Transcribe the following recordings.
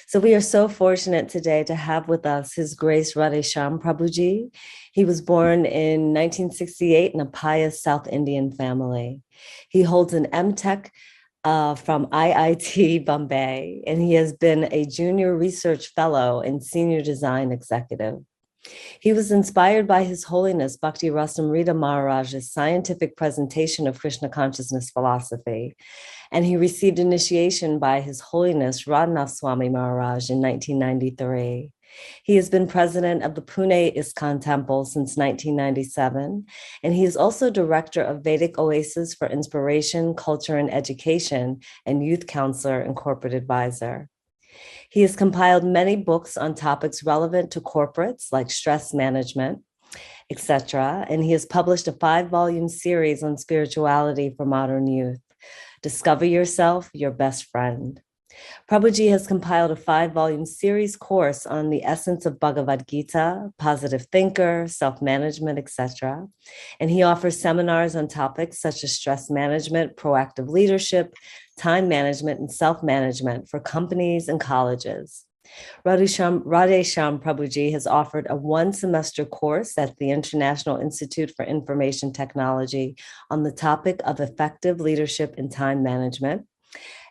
So we are so fortunate today to have with us His Grace Radheshyam Prabhuji. He was born in 1968 in a pious South Indian family. He holds an MTech from IIT Bombay, and he has been a junior research fellow and senior design executive. He was inspired by His Holiness Bhakti Rasamrita Maharaj's scientific presentation of Krishna consciousness philosophy, and he received initiation by His Holiness Radhanath Swami Maharaj in 1993. He has been president of the Pune ISKCON Temple since 1997, and he is also director of Vedic Oasis for Inspiration, Culture, and Education, and youth counselor and corporate advisor. He has compiled many books on topics relevant to corporates like stress management, etc., and he has published a 5-volume series on spirituality for modern youth. Discover Yourself, Your Best Friend. Prabhuji has compiled a 5-volume series course on the essence of Bhagavad Gita, positive thinker, self-management, etc. And he offers seminars on topics such as stress management, proactive leadership, time management, and self-management for companies and colleges. Radheshyam Prabhuji has offered a 1-semester course at the International Institute for Information Technology on the topic of effective leadership and time management.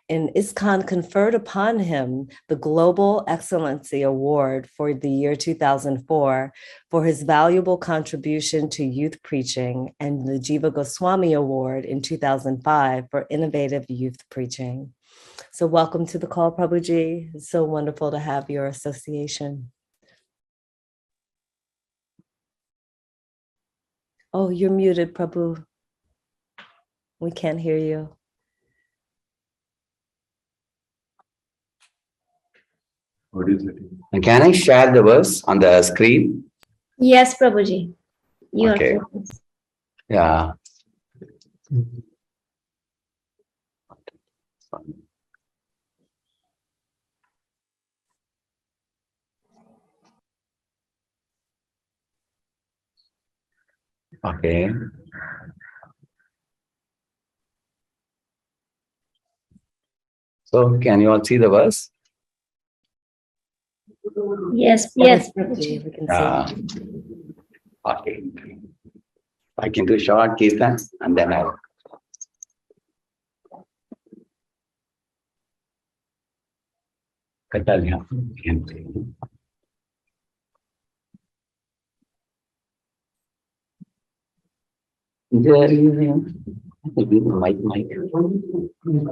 And ISKCON conferred upon him the Global Excellency Award for the year 2004 for his valuable contribution to youth preaching, and the Jiva Goswami Award in 2005 for innovative youth preaching. So welcome to the call, Prabhuji. It's so wonderful to have your association. Oh, you're muted, Prabhu. We can't hear you. What is it? And can I share the verse on the screen? Yes, Prabhuji. You Okay. Yeah. Okay. So can you all see the verse? Yes, Prabhuji, we can see. Okay. I can do short kirtan and then I'll.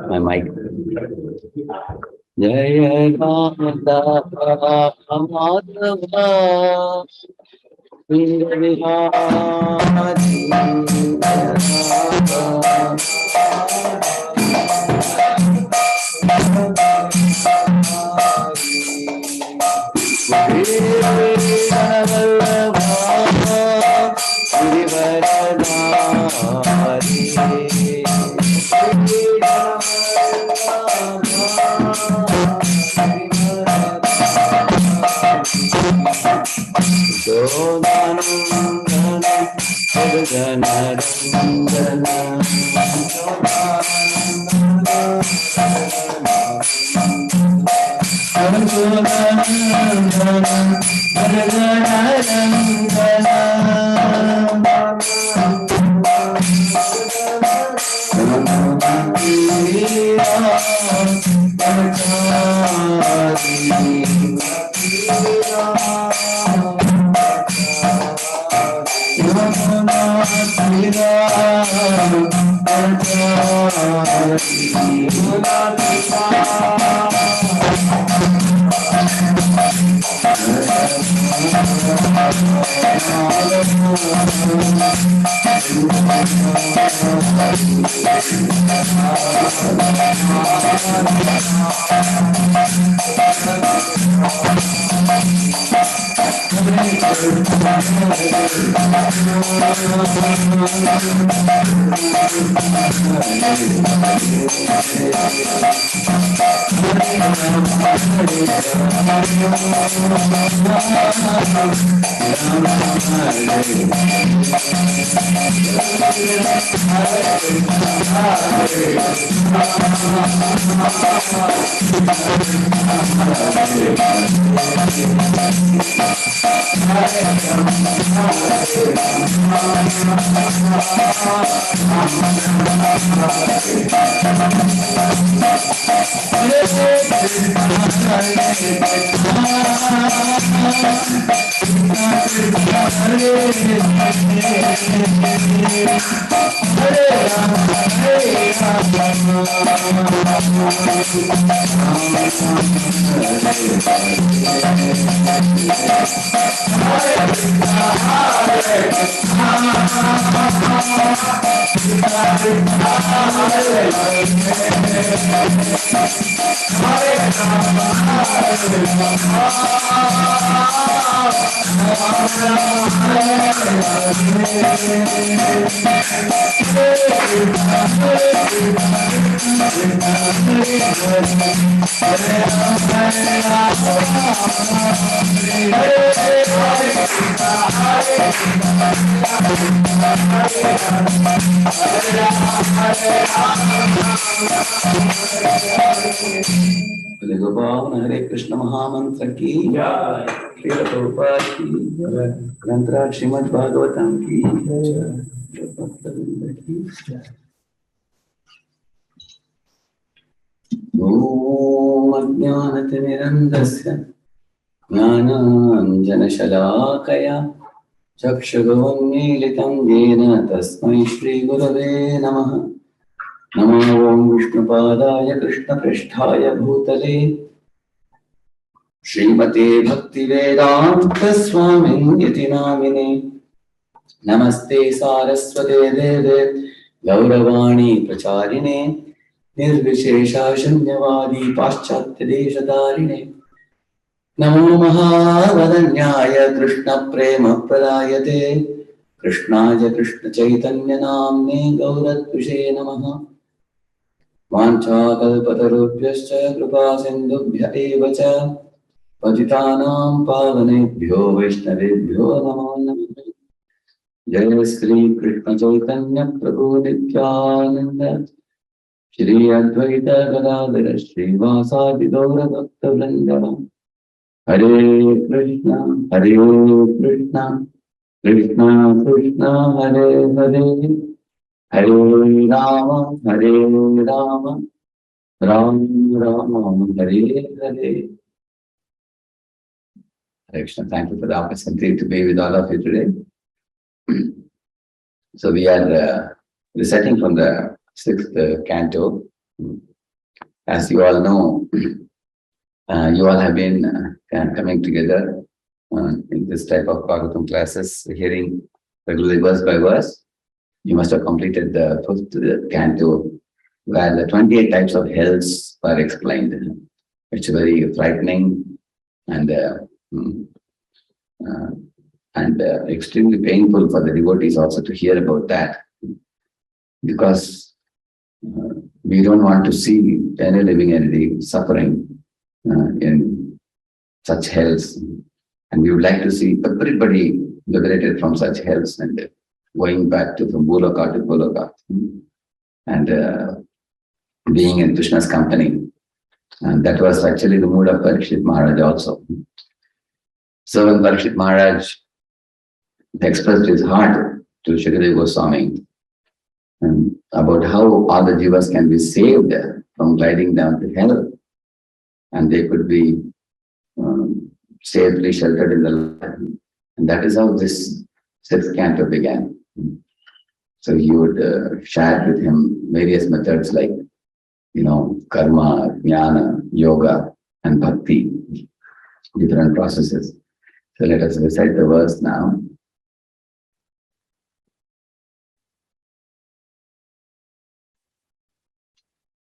My mic. Jaya Radha Madhava Hare Krishna Mahamantra ki jai, Srila Prabhupada ki jai, Granthra Srimad Bhagavatam ki jai, Bhakta-vrinda ki jai. Om Ajnanatirmirandasya Jnananjanashalakaya Chakshurunmilitam Yena Tasmai Shri Gurave Namaha. Namo Om Vishnupadaya Krishna Pristhaya Bhutale Srimate Bhaktivedanta Swamini Namine Namaste Saraswate Deve Gauravani Pracharine Nirvishesha Shunyavadi Paschatya Deshadarine Namo Mahavadanyaya Krishna Prema Pradayate Krishnaya Krishna Chaitanya Namne Gaurattushe Namaha Vanchakalpatarubhyascha Kripa Sindhubhya eva cha Patitanam Pavanebhyo Vaishnavebhyo Namo Namaha Jai Shri Krishna Chaitanya Prabhu Nityananda Shri Advaita Gadadhara Srivasadi Gaura Bhakta Vrinda Hare Krishna Krishna Krishna Hare Hare Hare Rama Ram Rama Hare Hare. Hare Krishna, thank you for the opportunity to be with all of you today. So we are reciting from the 6th canto. As you all know, you all have been coming together in this type of Bhagavatam classes, hearing regularly verse by verse. You must have completed the 5th canto, where the 28 types of hells were explained. It's very frightening and extremely painful for the devotees also to hear about that, because we don't want to see any living entity suffering in such hells, and we would like to see everybody liberated from such hells and going back to from Bhuloka to Bhuloka and being in Krishna's company. And that was actually the mood of Parikshit Maharaj also. So when Parikshit Maharaj expressed his heart to Shukadeva Goswami about how all the jivas can be saved from gliding down to hell, and they could be safely sheltered in the light. And that is how this 6th canto began. So he would share with him various methods like, karma, jnana, yoga, and bhakti, different processes. So let us recite the verse now.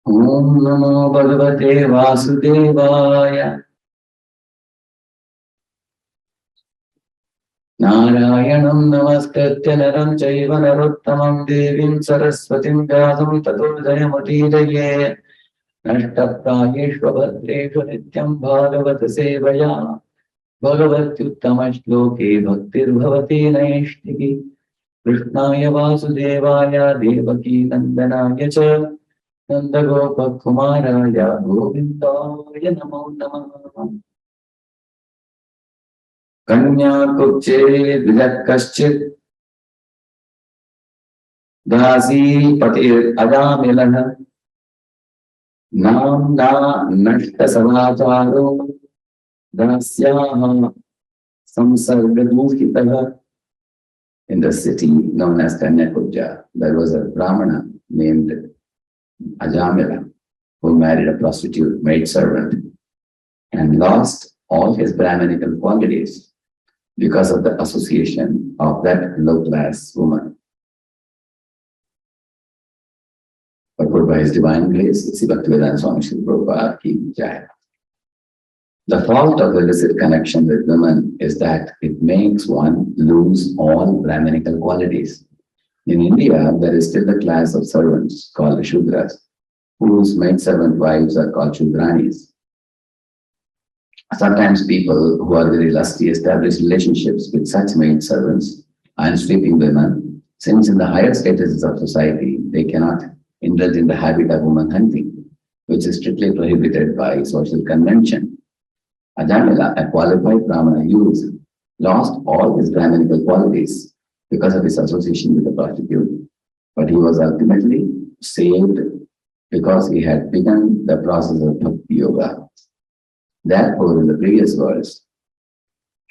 Om Namo Bhagavate Vasudevaya Narayanam namaskritya naram chaiva narottamam devim saraswatim vyasam tato jayamutiraye nashtaprayeshva bhadreshu nityam bhagavat sevaya bhagavatyuttama shloke bhaktir bhavati naishtiki Krishnaya vasudevaya devaki nandanaya cha Nandagopa Kumaraya Govindaya Namo Namah Kanya Kuche Vilakaschit Dasi Patir Adamilana Nam Na Nashta Samacharo Dasyaha Samsargadushitaha. In the city known as Kanyakuja, there was a Brahmana named Ajamila who married a prostitute maidservant and lost all his Brahminical qualities because of the association of that low-class woman. But by His divine grace, Sri Bhaktivedanta Swami Srila Prabhupada Ki Jai. The fault of illicit connection with women is that it makes one lose all Brahminical qualities. In India, there is still a class of servants called Shudras, whose maidservant wives are called Shudranis. Sometimes people who are very lusty establish relationships with such maidservants and sleeping women, since in the higher statuses of society, they cannot indulge in the habit of woman hunting, which is strictly prohibited by social convention. Ajamila, a qualified Brahmana youth, lost all his Brahminical qualities because of his association with the prostitute. But he was ultimately saved because he had begun the process of Bhakti Yoga. Therefore, in the previous verse,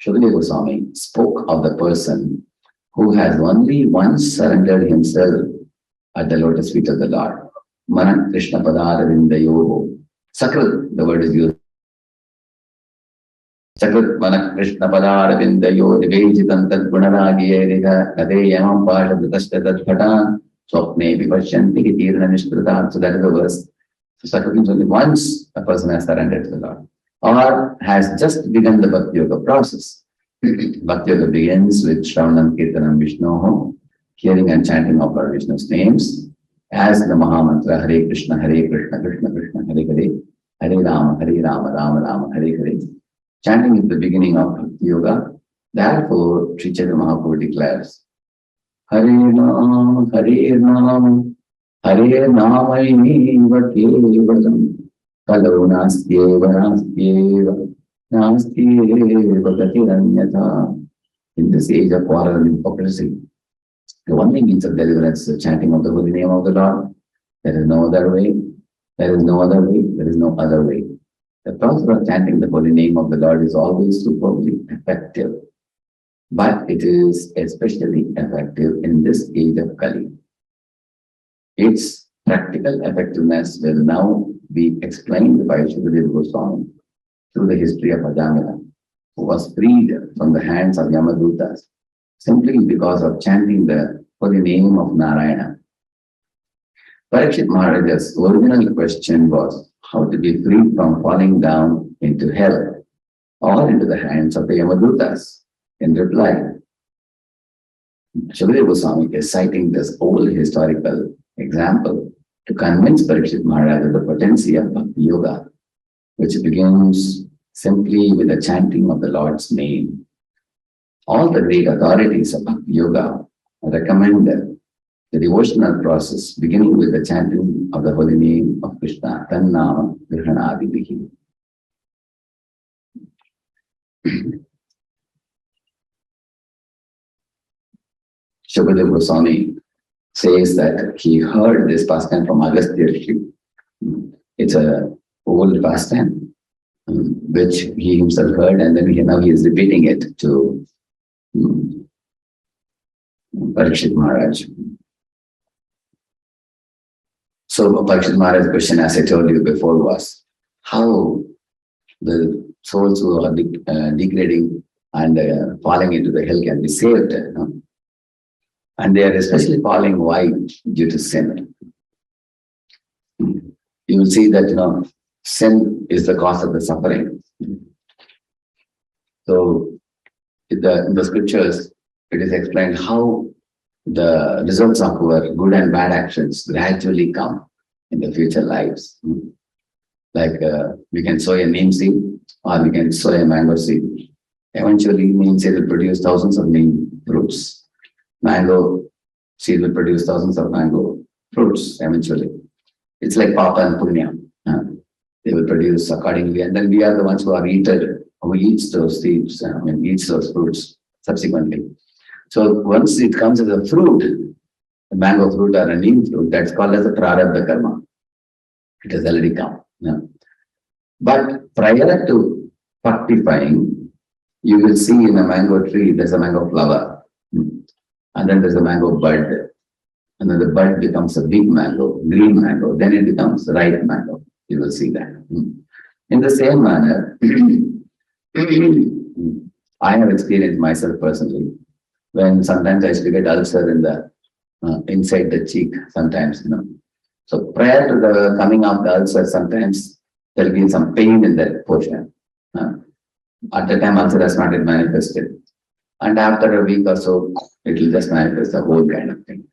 Shukadeva Goswami spoke of the person who has only once surrendered himself at the lotus feet of the Lord. Mana Krishna Padara Vindayo. Sakrat, the word is used. Sakrat Mana Krishna Padara Vindayo Divejitam Tad Gunaragiyeriga Nade Yamam Pasha Dutashta Tad Phatan Swapne Vipashyanti Tirna Nishpratan. So that is the verse. So Sakrat means only once a person has surrendered to the Lord, or has just begun the Bhakti Yoga process. Bhakti Yoga begins with Shravanam Kirtanam Vishnoho, hearing and chanting of Lord Vishnu's names, as the Mahamantra Hare Krishna, Hare Krishna, Krishna Krishna, Hare Hare, Hare Rama, Rama Rama, Hare Hare. Chanting is the beginning of Bhakti Yoga. Therefore, Sri Chaitanya Mahaprabhu declares, Hare Nam, Hare Nam, Hare Namayeva Kevalam. Kalu nastyeva gatiranyatha. In this age of quarrel and hypocrisy, the only means of deliverance is the chanting of the holy name of the Lord. There is no other way. There is no other way. There is no other way. The process of chanting the holy name of the Lord is always superbly effective, but it is especially effective in this age of Kali. Its practical effectiveness will now be explained by Shukadeva Goswami through the history of Ajamila, who was freed from the hands of Yamadutas simply because of chanting the holy name of Narayana. Parikshit Maharaja's original question was how to be freed from falling down into hell or into the hands of the Yamadutas. In reply, Shukadeva Goswami is citing this old historical example to convince Parikshit Maharaj of the potency of Bhakti Yoga, which begins simply with the chanting of the Lord's name. All the great authorities of Bhakti Yoga recommend the devotional process beginning with the chanting of the holy name of Krishna, Tannama Grihanadibihi. Shukadeva Goswami says that he heard this pastime from Agastya Rishi. It's an old pastime which he himself heard, and then now he is repeating it to Parikshit Maharaj. So Parikshit Maharaj's question, as I told you before, was how the souls who are degrading and falling into the hell can be saved. And they are especially falling why? Due to sin. You will see that sin is the cause of the suffering. So in the scriptures, it is explained how the results of our good and bad actions gradually come in the future lives. Like we can sow a neem seed or we can sow a mango seed. Eventually, neem seed will produce thousands of neem fruits. Mango seed will produce thousands of mango fruits eventually. It's like Papa and Punya. They will produce accordingly. And then we are the ones who are eaten, who eats those seeds, eats those fruits subsequently. So once it comes as a fruit, a mango fruit or a neem fruit, that's called as a prarabdha karma. It has already come. But prior to fructifying, you will see in a mango tree, there's a mango flower. And then there's a mango bud. And then the bud becomes a big mango, green mango. Then it becomes ripe mango. You will see that. In the same manner, I have experienced myself personally when sometimes I used to get ulcer in the inside the cheek sometimes, So prior to the coming of the ulcer, sometimes there will be some pain in that portion. At the time, ulcer has not yet manifested. And after a week or so, it will just manifest the whole kind of thing,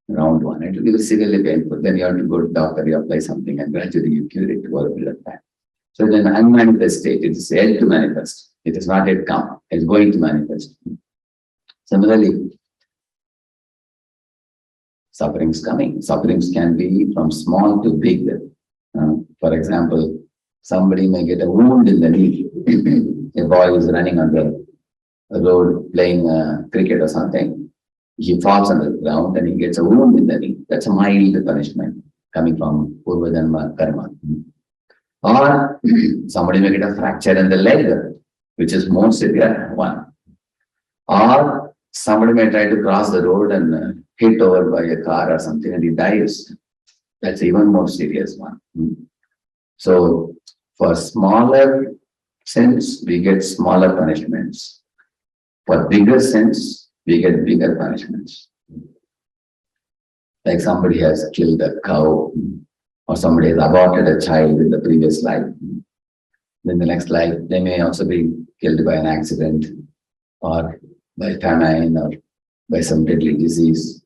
round one. It will be severely painful. Then you have to go to the doctor, you apply something, and gradually you cure it over a period of time. So in an unmanifest state, it is yet to manifest. It is not yet come. It's going to manifest. Similarly, sufferings coming. Sufferings can be from small to big. For example, somebody may get a wound in the knee. A boy is running on the road playing cricket or something. He falls on the ground and he gets a wound in the knee. That's a mild punishment coming from Purvajanma karma. Or somebody may get a fracture in the leg, which is more severe one. Or somebody may try to cross the road and hit over by a car or something and he dies. That's even more serious one. So for smaller sins, we get smaller punishments. For bigger sins, we get bigger punishments. Like somebody has killed a cow, or somebody has aborted a child in the previous life. Then the next life, they may also be killed by an accident, or by famine, or by some deadly disease.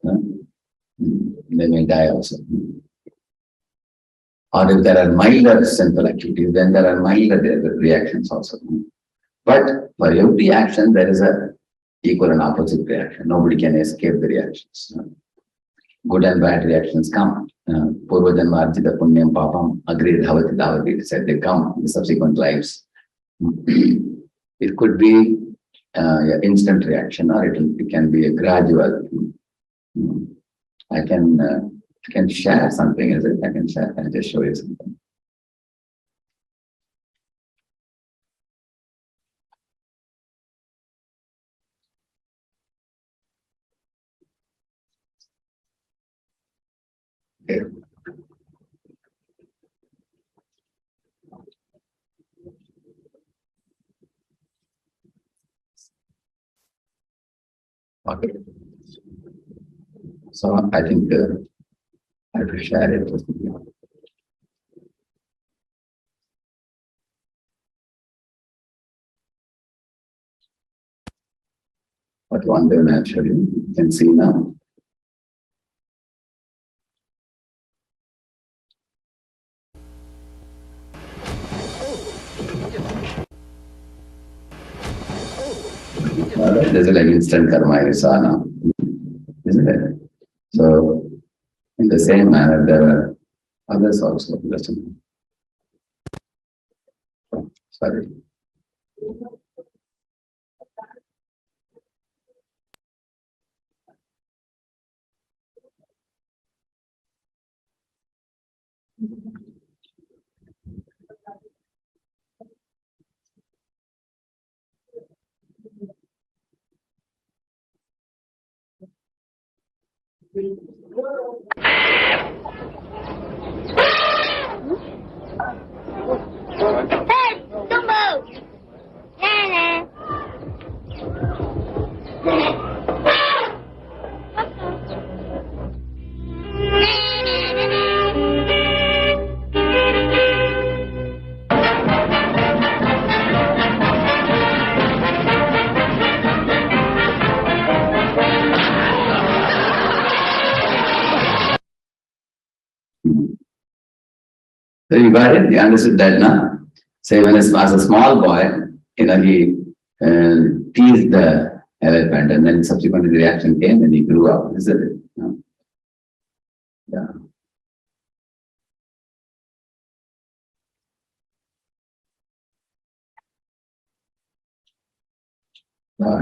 They may die also. Or if there are milder sinful activities, then there are milder reactions also. But for every action, there is a equal and opposite reaction. Nobody can escape the reactions. Good and bad reactions come. Purvajanma arjita punyam papam agreed bhavati davati. It said they come in the subsequent lives. It could be an instant reaction, or it can be a gradual. I can share something, is it? I can just show you something. Okay. Okay. So I think I have to share it with you. But one day I'll show you. You can see now. There's like instant karma you saw now, isn't it? So in the same manner, there are others also. Sorry. Hey, don't move! Nana! So you got it? You understood that now? Say when as a small boy, he teased the elephant, and then subsequently the reaction came and he grew up, isn't it? Yeah.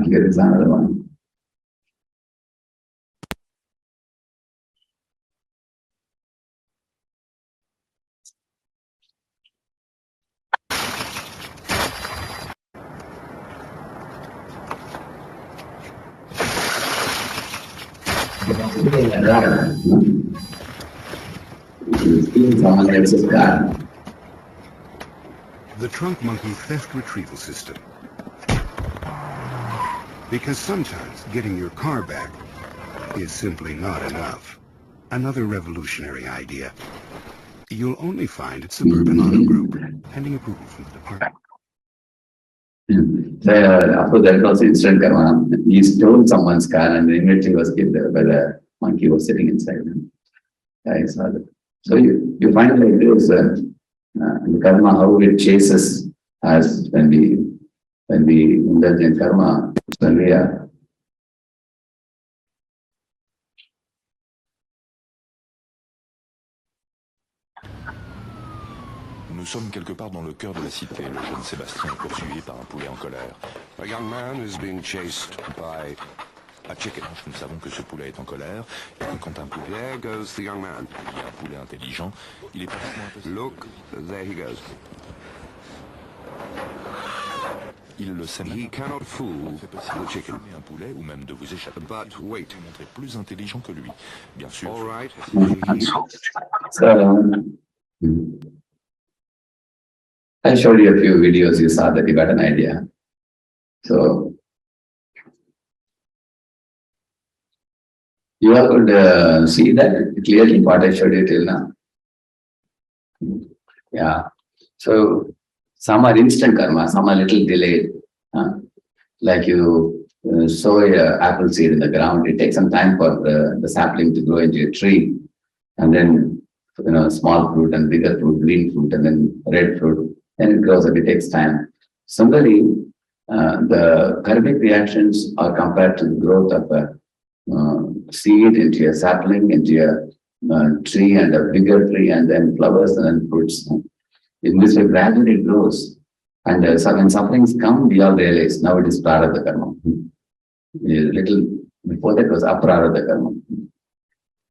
Here is another one. The trunk monkey theft retrieval system. Because sometimes getting your car back is simply not enough. Another revolutionary idea. You'll only find at Suburban Auto Group, pending approval from the department. After that also instant karma. He stole someone's car and immediately was killed by the monkey was sitting inside. I saw that. So you find like this, the karma, how it chases us when we indulge in karma, when we are. Nous sommes quelque part dans le cœur de la cité. Le jeune Sébastien est poursuivi par un poulet en colère. A young man is being chased by a chicken. Nous savons que ce poulet est en colère. Et quand un poulet... There goes the young man. Il y a un poulet intelligent. Il est parfaitement impossible. Look, there he goes. Il le sait. He cannot fool the chicken. Un poulet ou même de vous échapper. But wait. Vous montrer plus intelligent que lui. Bien sûr. All right. I showed you a few videos, you saw that you got an idea. So, you could see that clearly what I showed you till now. Yeah. So, some are instant karma, some are little delayed. Like you sow an apple seed in the ground, it takes some time for the sapling to grow into a tree. And then, small fruit and bigger fruit, green fruit, and then red fruit. Then it grows up, it takes time. Similarly, the karmic reactions are compared to the growth of a seed into a sapling, into a tree and a bigger tree, and then flowers and then fruits. In this way, gradually it grows. And when sufferings come, we all realize now it is prarabdha karma. A little before that was aprarabdha karma.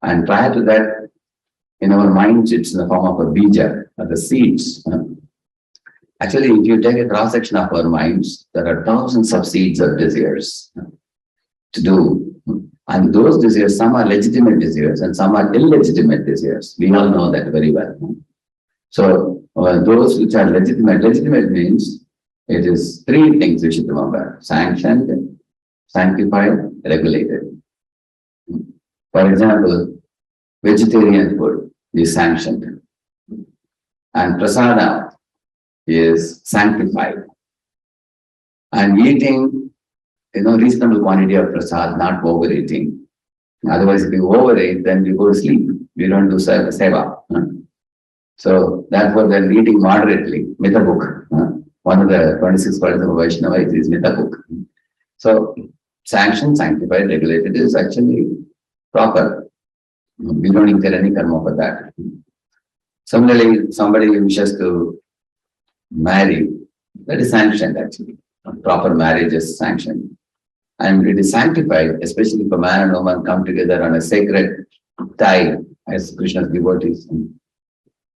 And prior to that, in our minds, it's in the form of a bija, or the seeds. Actually, if you take a cross-section of our minds, there are thousands of seeds of desires to do. And those desires, some are legitimate desires and some are illegitimate desires. We all know that very well. So, those which are legitimate means it is three things we should remember: sanctioned, sanctified, regulated. For example, vegetarian food is sanctioned, and prasada is sanctified. And eating, reasonable quantity of prasad, not overeating. Otherwise, if you overeat, then you go to sleep. You don't do seva. So, therefore, then eating moderately, mitabuk. One of the 26 qualities of Vaishnava is mitabuk. So, sanctioned, sanctified, regulated is actually proper. We don't incur any karma for that. Similarly, somebody wishes to marry, that is sanctioned actually. Proper marriage is sanctioned. And it is sanctified, especially if a man and woman come together on a sacred tie as Krishna's devotees.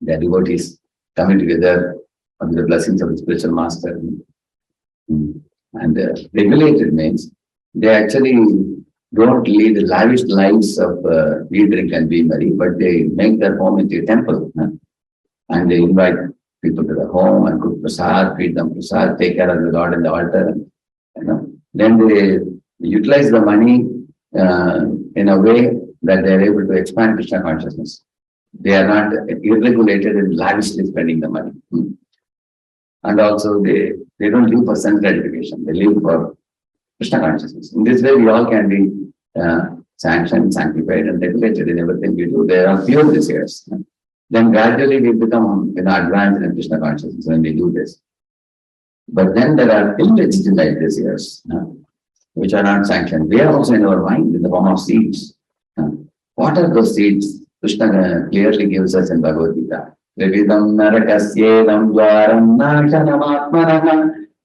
They are devotees coming together under the blessings of the spiritual master. And regulated means they actually don't lead lavish lives of eat, drink and be merry, but they make their home into a temple. And they invite people to the home and cook prasad, feed them prasad, take care of the Lord in the altar. Then they utilize the money in a way that they are able to expand Krishna consciousness. They are not irregulated in lavishly spending the money. And also they don't live for sense gratification. They live for Krishna consciousness. In this way, we all can be sanctioned, sanctified, and regulated in everything we do. There are pure desires. then gradually we become advanced in Krishna consciousness when we do this. But then there are illegitimate desires, which are not sanctioned. They are also in our mind in the form of seeds. What are those seeds? Krishna clearly gives us in Bhagavad Gita. Vividam narakasyedam dwaram nashanam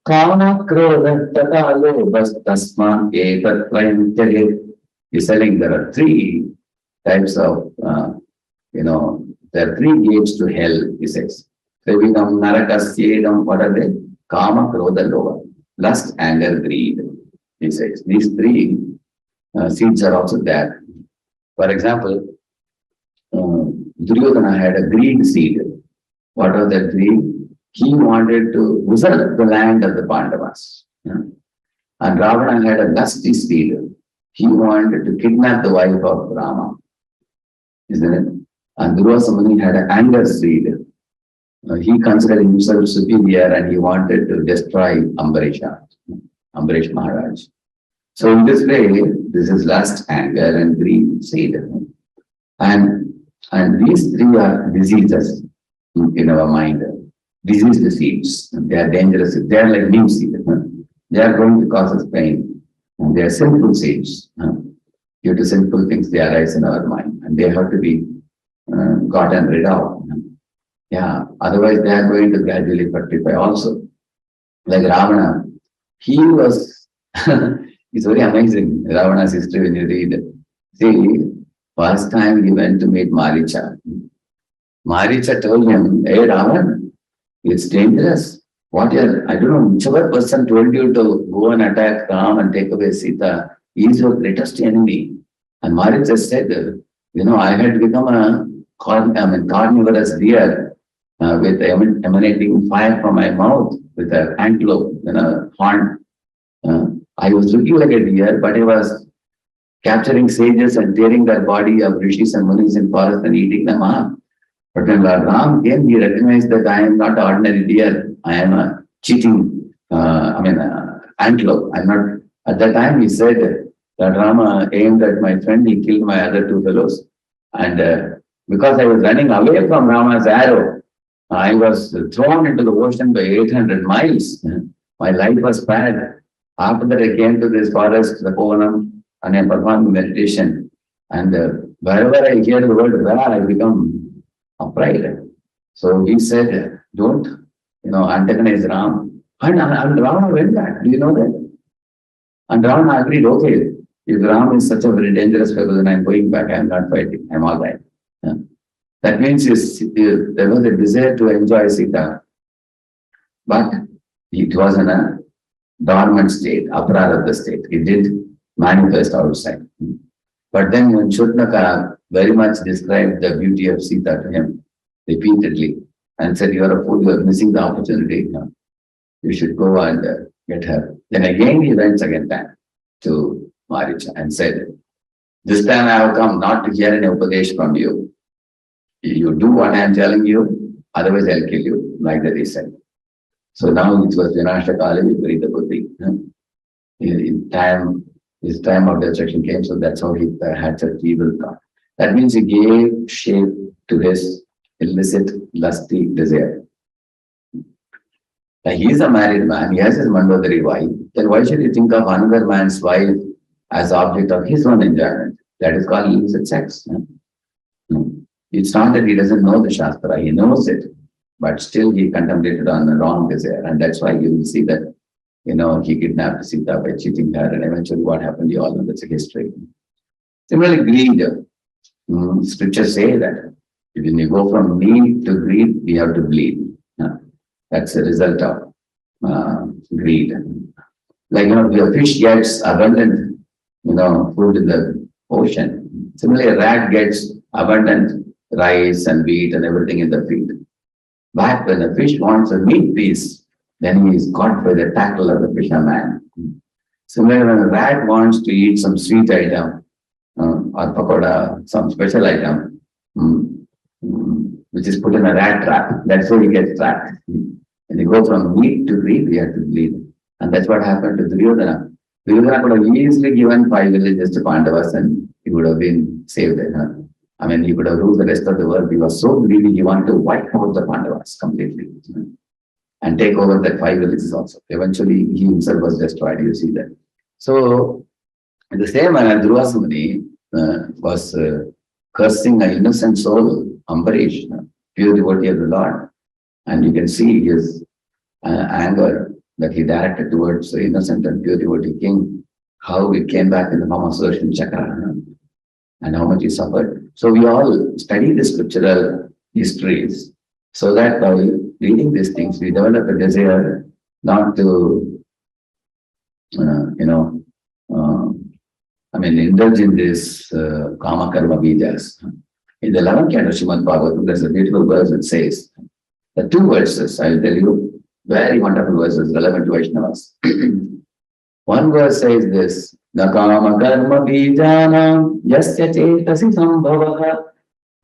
kama krodha tata lobhas tasma etat trayam tyajit. He's telling there are three types of, there are three gates to hell, he says. Vividam narakasyedam, what are they? Kama krodha lobha. Lust, anger, greed, he says. These three seeds are also there. For example, Duryodhana had a greed seed. What was that greed? He wanted to usurp the land of the Pandavas. And Ravana had a lusty seed. He wanted to kidnap the wife of Rama. Isn't it? And Durvasa Muni had an anger seed. He considered himself superior and he wanted to destroy Ambarish Maharaj. So in this way, this is lust, anger, and greed seed. And these three are diseases in our mind. Diseased seeds. They are dangerous. They are like neem seed. They are going to cause us pain. And they are sinful seeds. Due to sinful things, they arise in our mind. And they have to be gotten rid of. Yeah. Otherwise, they are going to gradually fructify also. Like Ravana, he was, it's very amazing, Ravana's history when you read. See, first time he went to meet Maricha. Maricha told him, hey Ravan, it's dangerous. I don't know, whichever person told you to go and attack Ram and take away Sita, he is your greatest enemy. And Maricha said, I had become a carnivorous deer with emanating fire from my mouth with an antelope, horn. I was looking like a deer, but I was capturing sages and tearing their body of rishis and munis in forest and eating them up. But when Lord Ram came, he recognized that I am not ordinary deer. I am a cheating, antelope. I'm not. At that time, he said that Rama aimed at my friend, he killed my other two fellows. And because I was running away from Rama's arrow, I was thrown into the ocean by 800 miles. My life was bad. After that, I came to this forest, the Kovanam, and I performed meditation. And wherever I hear the word Ra, I become upright. So he said, don't, antagonize Ram. And Ravana went back. Do you know that? And Ravana agreed, okay, if Ram is such a very dangerous fellow, then I'm going back. I'm not fighting. I'm all right. Yeah. That means there was a desire to enjoy Sita. But it was in a dormant state, apararabdha state. It did manifest outside. But then when Shutnaka very much described the beauty of Sita to him repeatedly and said, you are a fool, you are missing the opportunity. You should go and get her. Then again he went second time to Maricha and said, this time I have come not to hear an upadesh from you. You do what I am telling you, otherwise I'll kill you, like that he said. So now it was Vinasha Kali Viparita Buddhi. His time of destruction came, so that's how he had such evil thought. That means he gave shape to his illicit, lusty desire. Now he is a married man, he has his Mandodari wife, then why should he think of another man's wife as object of his own enjoyment? That is called illicit sex. It's not that he doesn't know the Shastra, he knows it, but still he contemplated on the wrong desire. And that's why you will see that, he kidnapped Sita by cheating her, and eventually what happened, you all know that's a history. Similarly, greed. Scriptures say that when you go from need to greed, we have to bleed. That's a result of greed. Like, the fish gets abundant, food in the ocean. Similarly, a rat gets abundant rice and wheat and everything in the field. But when the fish wants a meat piece, then he is caught by the tackle of the fisherman. Similarly, when a rat wants to eat some sweet item or pakoda, some special item, which is put in a rat trap, that's how he gets trapped. When you go from meat to greed, we have to bleed. And that's what happened to Duryodhana. Duryodhana could have easily given 5 villages to Pandavas and he would have been saved. I mean, he could have ruled the rest of the world. He was so greedy, he wanted to wipe out the Pandavas completely and take over that 5 villages also. Eventually, he himself was destroyed. You see that. So, in the same manner, Durvasa Muni was cursing an innocent soul, Ambarish, pure devotee of the Lord. And you can see his anger that he directed towards the innocent and pure devotee king, how it came back in the form of Sudarshan Chakra, and how much he suffered. So we all study the scriptural histories so that by reading these things, we develop a desire not to, indulge in this Kama Karma Bijas. In the 11th canto of Srimad Bhagavatam, there's a beautiful verse that says, the 2 verses, I will tell you, very wonderful verses relevant to Vaishnavas. One verse says this, Na Kama Karma Bijanam Yasya Chetasi Sambhavaha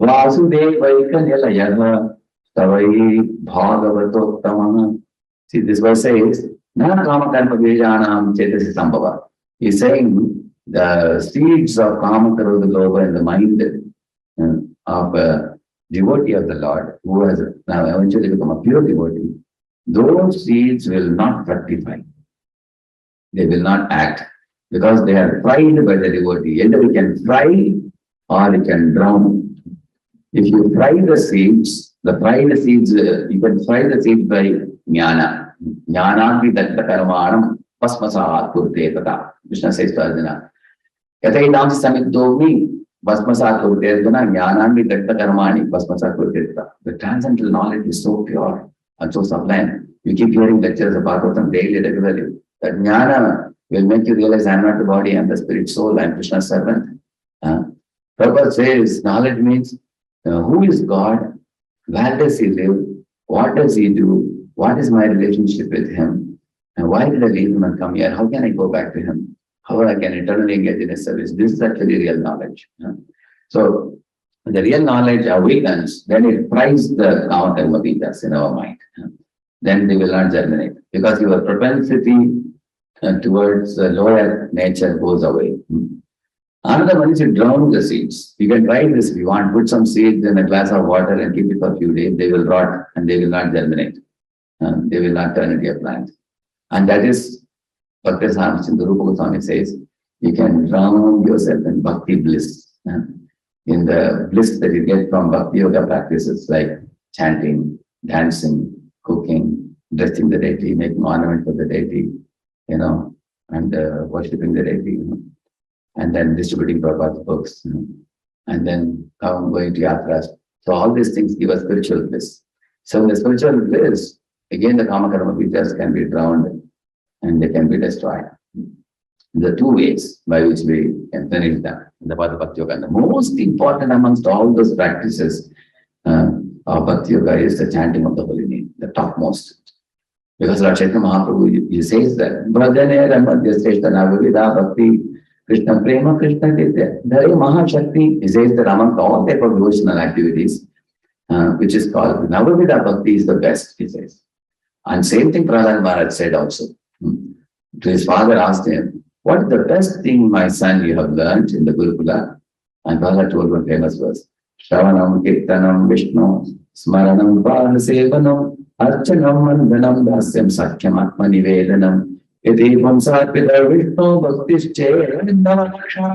Vasudevaikanyalayah Tavai Bhagavatottamah. See, this verse says, Na Kama Karma Bijanam Chetasi Sambhava. He's saying the seeds of Kama Karma Loba in the mind of a devotee of the Lord, who has now eventually become a pure devotee, those seeds will not fructify. They will not act because they are fried by the devotee. Either you can fry or you can drown. If you fry the seeds, you can fry the seeds by jnana. Jnanadhi datta karmanam pasmasahat kurte tata. Krishna says to Arjuna, Yataitam samidogni pasmasahat kurte tata jnanadhi datta karmani pasmasahat kurte tata. The transcendental knowledge is so pure and so sublime. You keep hearing lectures about them daily, regularly. That jnana will make you realize I am not the body, I am the spirit soul, I am Krishna's servant. Prabhupada says knowledge means who is God, where does he live, what does he do, what is my relationship with him, and why did I leave him and come here, how can I go back to him, how I can eternally engage in his service. This is actually real knowledge. So the real knowledge awakens, then it fries the Kama Karma Bijas in our mind. Then they will not germinate because your propensity towards the lower nature goes away. Another one is you drown the seeds. You can try this if you want. Put some seeds in a glass of water and keep it for a few days. They will rot and they will not germinate. They will not turn into a plant. And that is what the Rupa Goswami says. You can drown yourself in bhakti bliss. In the bliss that you get from bhakti yoga practices like chanting, dancing, cooking, dressing the deity, making ornament for the deity, and worshipping the deity, and then distributing Prabhupada's books, and then going to yatras. So all these things give us spiritual bliss. So in the spiritual bliss, again the Kama Karma Bijas can be drowned and they can be destroyed. The 2 ways by which we can finish them, the Bhakti Yoga. And the most important amongst all those practices of Bhakti Yoga is the chanting of the holy name, the topmost. Because Lord Chaitanya Mahaprabhu, he says that, Bhajane Ramadya Sreshta Navavida Bhakti Krishna Prema Krishna Tirtha Dhare Mahashakti. He says that among all type of devotional activities, which is called Navavida Bhakti is the best, he says. And same thing Prahlad Maharaj said also. To his father asked him, what is the best thing, my son, you have learned in the Gurukula? And Prahlad told one famous verse, Shravanam Kirtanam Vishnu Smaranam Vadasevanam Archanam Vandanam Dasyam Sakyam Atma Nivedanam Yadipam Sarpita Vishnu Bhaktische Vindavanaksha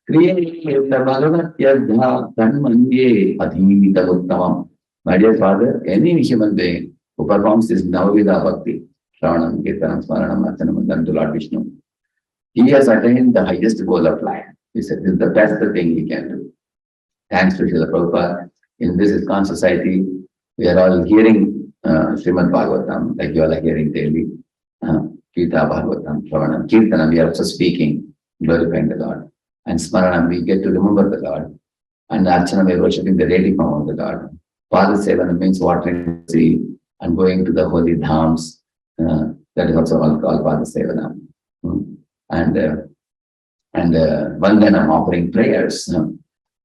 Kriyeta Bhagavat Yadha Dhanmanye Adhimita Uttamam. My dear father, any human being who performs this Navavida Bhakti, Shravanam, Kirtanam, Smaranam, Archanam, Vandanam to Lord Vishnu, he has attained the highest goal of life. He said, this is the best thing he can do. Thanks to Srila Prabhupada. In this ISKCON society, we are all hearing Srimad Bhagavatam, like you all are hearing daily. Gita Bhagavatam, Shravanam, Kirtanam, we are also speaking, glorifying the Lord. And Smaranam, we get to remember the Lord. And Archana, we are worshipping the daily form of the Lord. Padasevanam means watering the sea and going to the holy dhams. That is also all called Padasevanam. And Vandanam, offering prayers to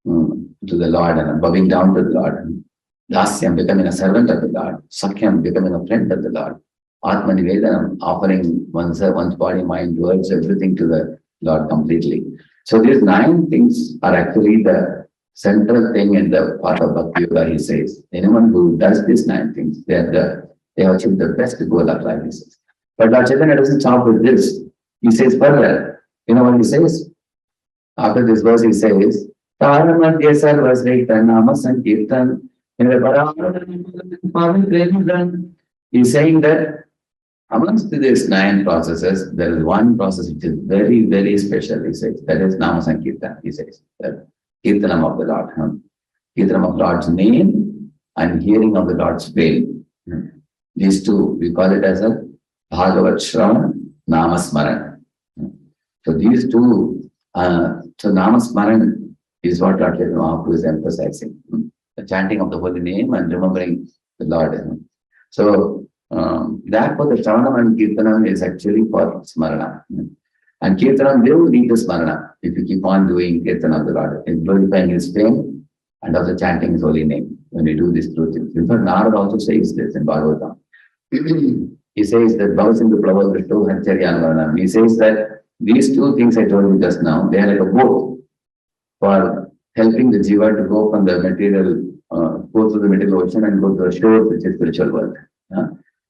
the Lord and bowing down to the Lord. Dasyam, becoming a servant of the Lord. Sakyam, becoming a friend of the Lord. Atma Nivedanam, offering one's body, mind, words, everything to the Lord completely. So these 9 things are actually the central thing in the path of Bhakti Yoga, he says. Anyone who does these 9 things, they have achieved the best goal of life, he says. But Lord Chaitanya doesn't stop with this. He says further, you know what he says? After this verse, he says, Taramadya Sarvasrita Nama Sankirtan. He's saying that amongst these 9 processes, there is one process which is very, very special, he says. That is Nama Sankirtan, he says. That Kirtanam of the Lord. Kirtanam of Lord's name and hearing of the Lord's fame. These two, we call it as a Bhagavat Shravan, Nama Smaran. So these two, so Nama Smaran is what Lord Chaitanya Mahaprabhu is emphasizing. The chanting of the holy name and remembering the Lord. So therefore the Shravanam and Kirtanam is actually for Smarana. And Kirtanam will lead to Smarana if you keep on doing Kirtan of the Lord, in glorifying His fame and also chanting His holy name when you do these two things. In fact, Narada also says this in Bhagavatam. He says that he says that these 2 things I told you just now, they are like a boat for helping the jiva to go from the material, go through the material ocean and go to the shore, which is spiritual world.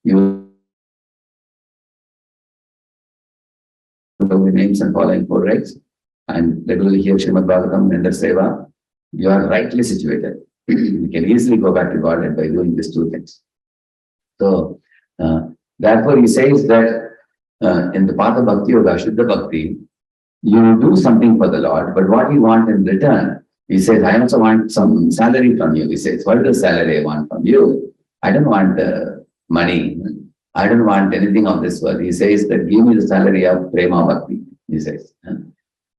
You know the names and following 4 rights, and regularly hear Srimad Bhagavatam and the Seva, you are rightly situated. You can easily go back to Godhead by doing these 2 things. So, therefore, he says that in the path of Bhakti Yoga, Shuddha Bhakti, you do something for the Lord, but what you want in return, he says, I also want some salary from you. He says, what is the salary I want from you? I don't want money. I don't want anything of this world. He says that give me the salary of Prema Bhakti. He says, the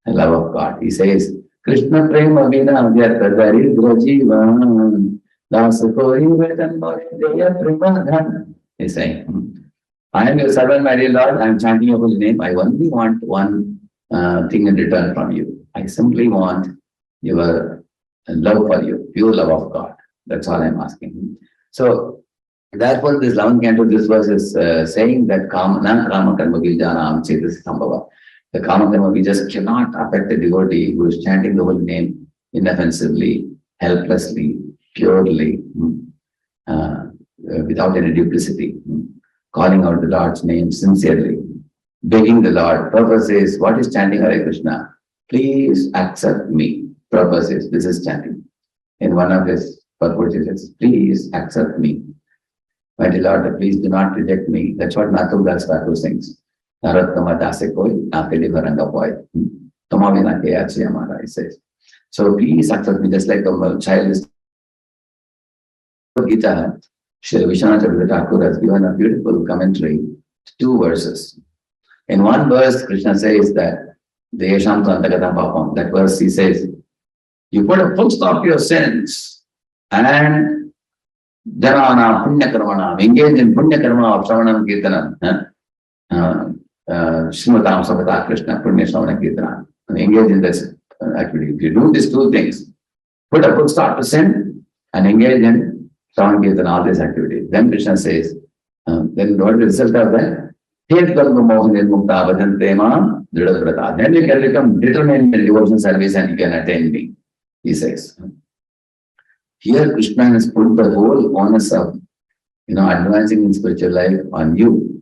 love of God. He says, Krishna Prema Vina Vyartha Daridra Jivan Dasakori Vedan Bhadeya Premadhan. He's saying, I am your servant, my dear Lord. I am chanting your holy name. I only want one thing in return from you. I simply want your love for you, pure love of God. That's all I'm asking. So, therefore, this 11th canto, this verse is saying that Kama Karma Vijanam Chetas Sambhava. The Kama Karma we just cannot affect a devotee who is chanting the holy name inoffensively, helplessly, purely, without any duplicity, calling out the Lord's name sincerely, begging the Lord. Purpose is, what is chanting Hare Krishna? Please accept me. Purpose is, this is chanting. In one of his purposes, he says, please accept me. Mighty Lord, please do not reject me. That's what Nathudas Thakur sings. Narottama dase koi, nakeli varanga boy. Tamavina ke achi amara, he says. So please accept me, just like a child is. Gita, Sri Vishwanath Thakur has given a beautiful commentary to 2 verses. In one verse, Krishna says that Desham Tantagata Papam. That verse he says, you put a full stop to your sins and Janana Punya Karmana, engage in Punya Karma of Shravanam Kirtanam, Srimatam Sabata Krishna, Punya Shravana Kirtanam, and engage in this activity. If you do these 2 things, put a full stop to sin and engage in Shravana Kirtan, all these activities. Then Krishna says, then what is the result of that? Then you can become determined in devotional service and you can attain me, he says. Here Krishna has put the whole onus of advancing in spiritual life on you.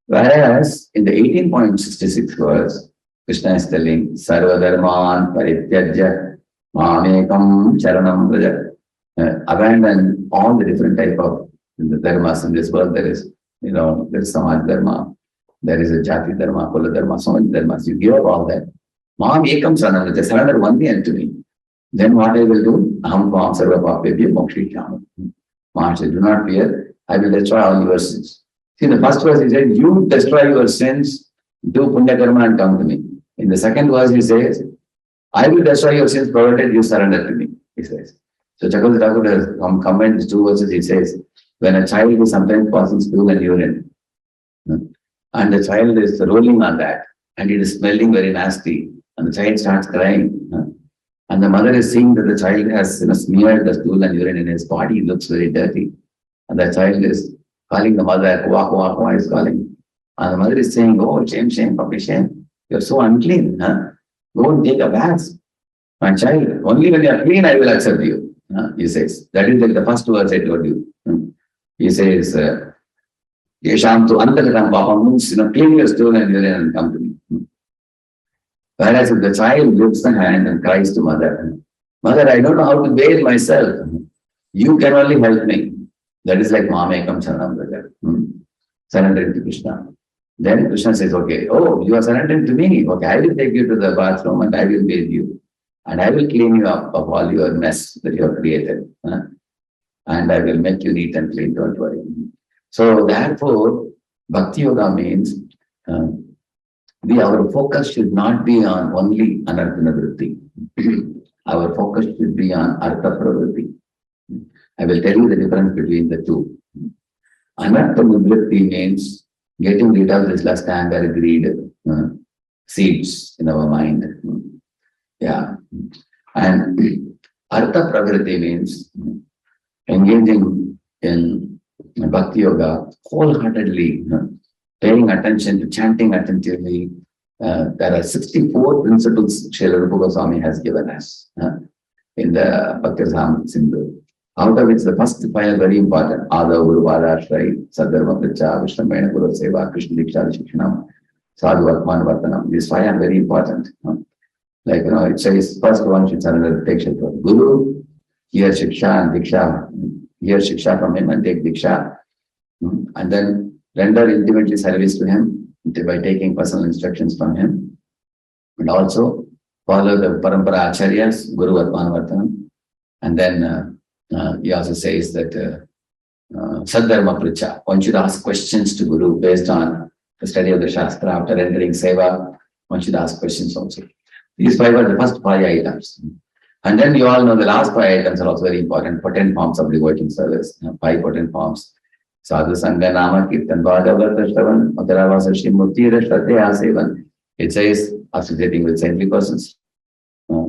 Whereas in the 18.66 verse, Krishna is telling Sarva Dharman Parityajya Mamekam Charanam Vraja. Abandon all the different type of the dharmas in this world. There is Samaj Dharma, there is a Jati Dharma, Kula Dharma, so many dharmas. You give up all that. Mamekam Charanam Vraja, surrender one thing unto me. Then what I will do? Aham Kvam Sarva Papebhyo Mokshishyami. Maharshi, do not fear, I will destroy all your sins. See, the first verse he said, you destroy your sins, do Punya Karma and come to me. In the second verse he says, I will destroy your sins provided you surrender to me, he says. So Chakravarti Thakur has combined these 2 verses. He says, when a child is sometimes passing stool and urine, and the child is rolling on that, and it is smelling very nasty, and the child starts crying, and the mother is seeing that the child has smeared the stool and urine in his body, it looks very dirty, and the child is calling the mother, wah is calling, and the mother is saying, oh, shame, puppy, shame, you're so unclean, go and take a bath. My child, only when you are clean, I will accept you. He says. That is like the first verse I told you. He says, Yesham to Antakatam Papa means, clean your stone and urine and come to me. Whereas if the child lifts the hand and cries to mother, Mother, I don't know how to bathe myself. You can only help me. That is like Mamekam Saranam. Surrendering to Krishna. Then Krishna says, okay, oh, you are surrendering to me. Okay, I will take you to the bathroom and I will bathe you. And I will clean you up of all your mess that you have created. And I will make you neat and clean, don't worry. So therefore, Bhakti Yoga means our focus should not be on only Anarthana Vritti. Our focus should be on Artha Pravritti. I will tell you the difference between the two. Anarthana Vritti means getting rid of this lust, anger, greed, seeds in our mind. Yeah. And Artha Pravritti means engaging in Bhakti Yoga wholeheartedly, paying attention to chanting attentively. There are 64 principles Srila Rupa Goswami has given us in the Bhakti Rasamrita Sindhu. Out of which the first 5 are very important. Ada, Guru, Vada, Shrai, Sadharma, Pracha, Vishnu, Mena, Guru, Seva, Krishna, Diksha, Shikshanam, Sadhu, Atman, Vartanam. These 5 are very important. Like, it says, first one should surrender, take Shiksha. Guru, hear Shiksha and Diksha. Hear Shiksha from him and take Diksha. And then render intimately service to him by taking personal instructions from him. And also follow the Parampara Acharyas, Guru, Atman, Vartanam. And then he also says that Sadharma Pracha. One should ask questions to Guru based on the study of the Shastra. After entering Seva, one should ask questions also. These 5 are the first 5 items. And then you all know the last 5 items are also very important. Potent forms of devoting service. 5 potent forms. Sadhu Sangha Nama Kirtan Bhagavata Shravan Mataravasa Shri Murti Rashrateya Sevan. It says associating with saintly persons,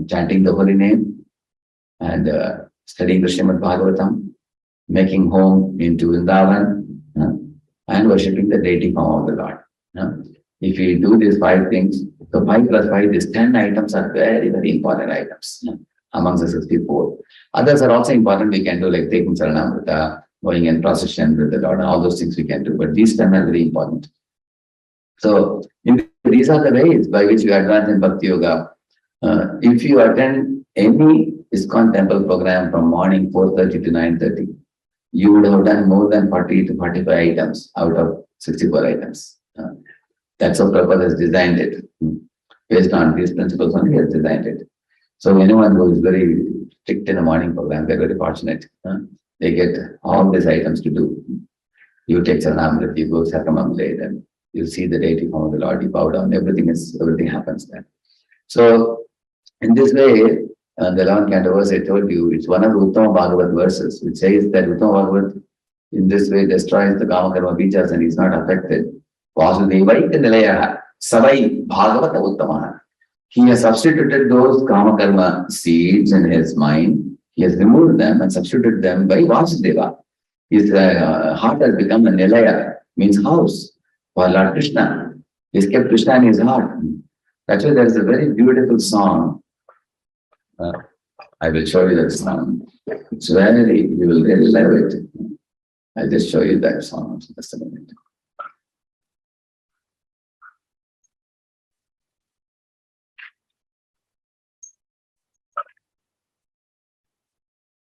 chanting the holy name, and studying the Srimad Bhagavatam, making home into Vrindavan, and worshipping the deity form of the Lord. If you do these 5 things, so 5 plus 5, these 10 items are very, very important items amongst the 64. Others are also important. We can do like taking Saranamrita, going in procession with the Lord, and all those things we can do. But these 10 are very important. So these are the ways by which we advance in Bhakti Yoga. If you attend any ISKCON temple program from morning 4:30 to 9:30, you would have done more than 40 to 45 items out of 64 items. That's how Prabhupada has designed it. Based on these principles only, he has designed it. So anyone who is very strict in the morning program, they're very fortunate. They get all these items to do. You take Saranamrita, you go Sakamamlate, and you see the deity form of the Lord, you bow down, everything happens there. So in this way, the 11th canto verse I told you, it's one of the Uttama Bhagavat verses, which says that Uttama Bhagavat in this way destroys the Kama Karma Bijas and is not affected. Vasudevaita Nilayah Savai Bhagavata Uttamaha. He has substituted those Kama Karma seeds in his mind. He has removed them and substituted them by Vasudeva. His heart has become a Nilaya, means house, for Lord Krishna. He has kept Krishna in his heart. That's why there is a very beautiful song. I will show you that song. It's very, you will really love it. I'll just show you that song. Just a minute.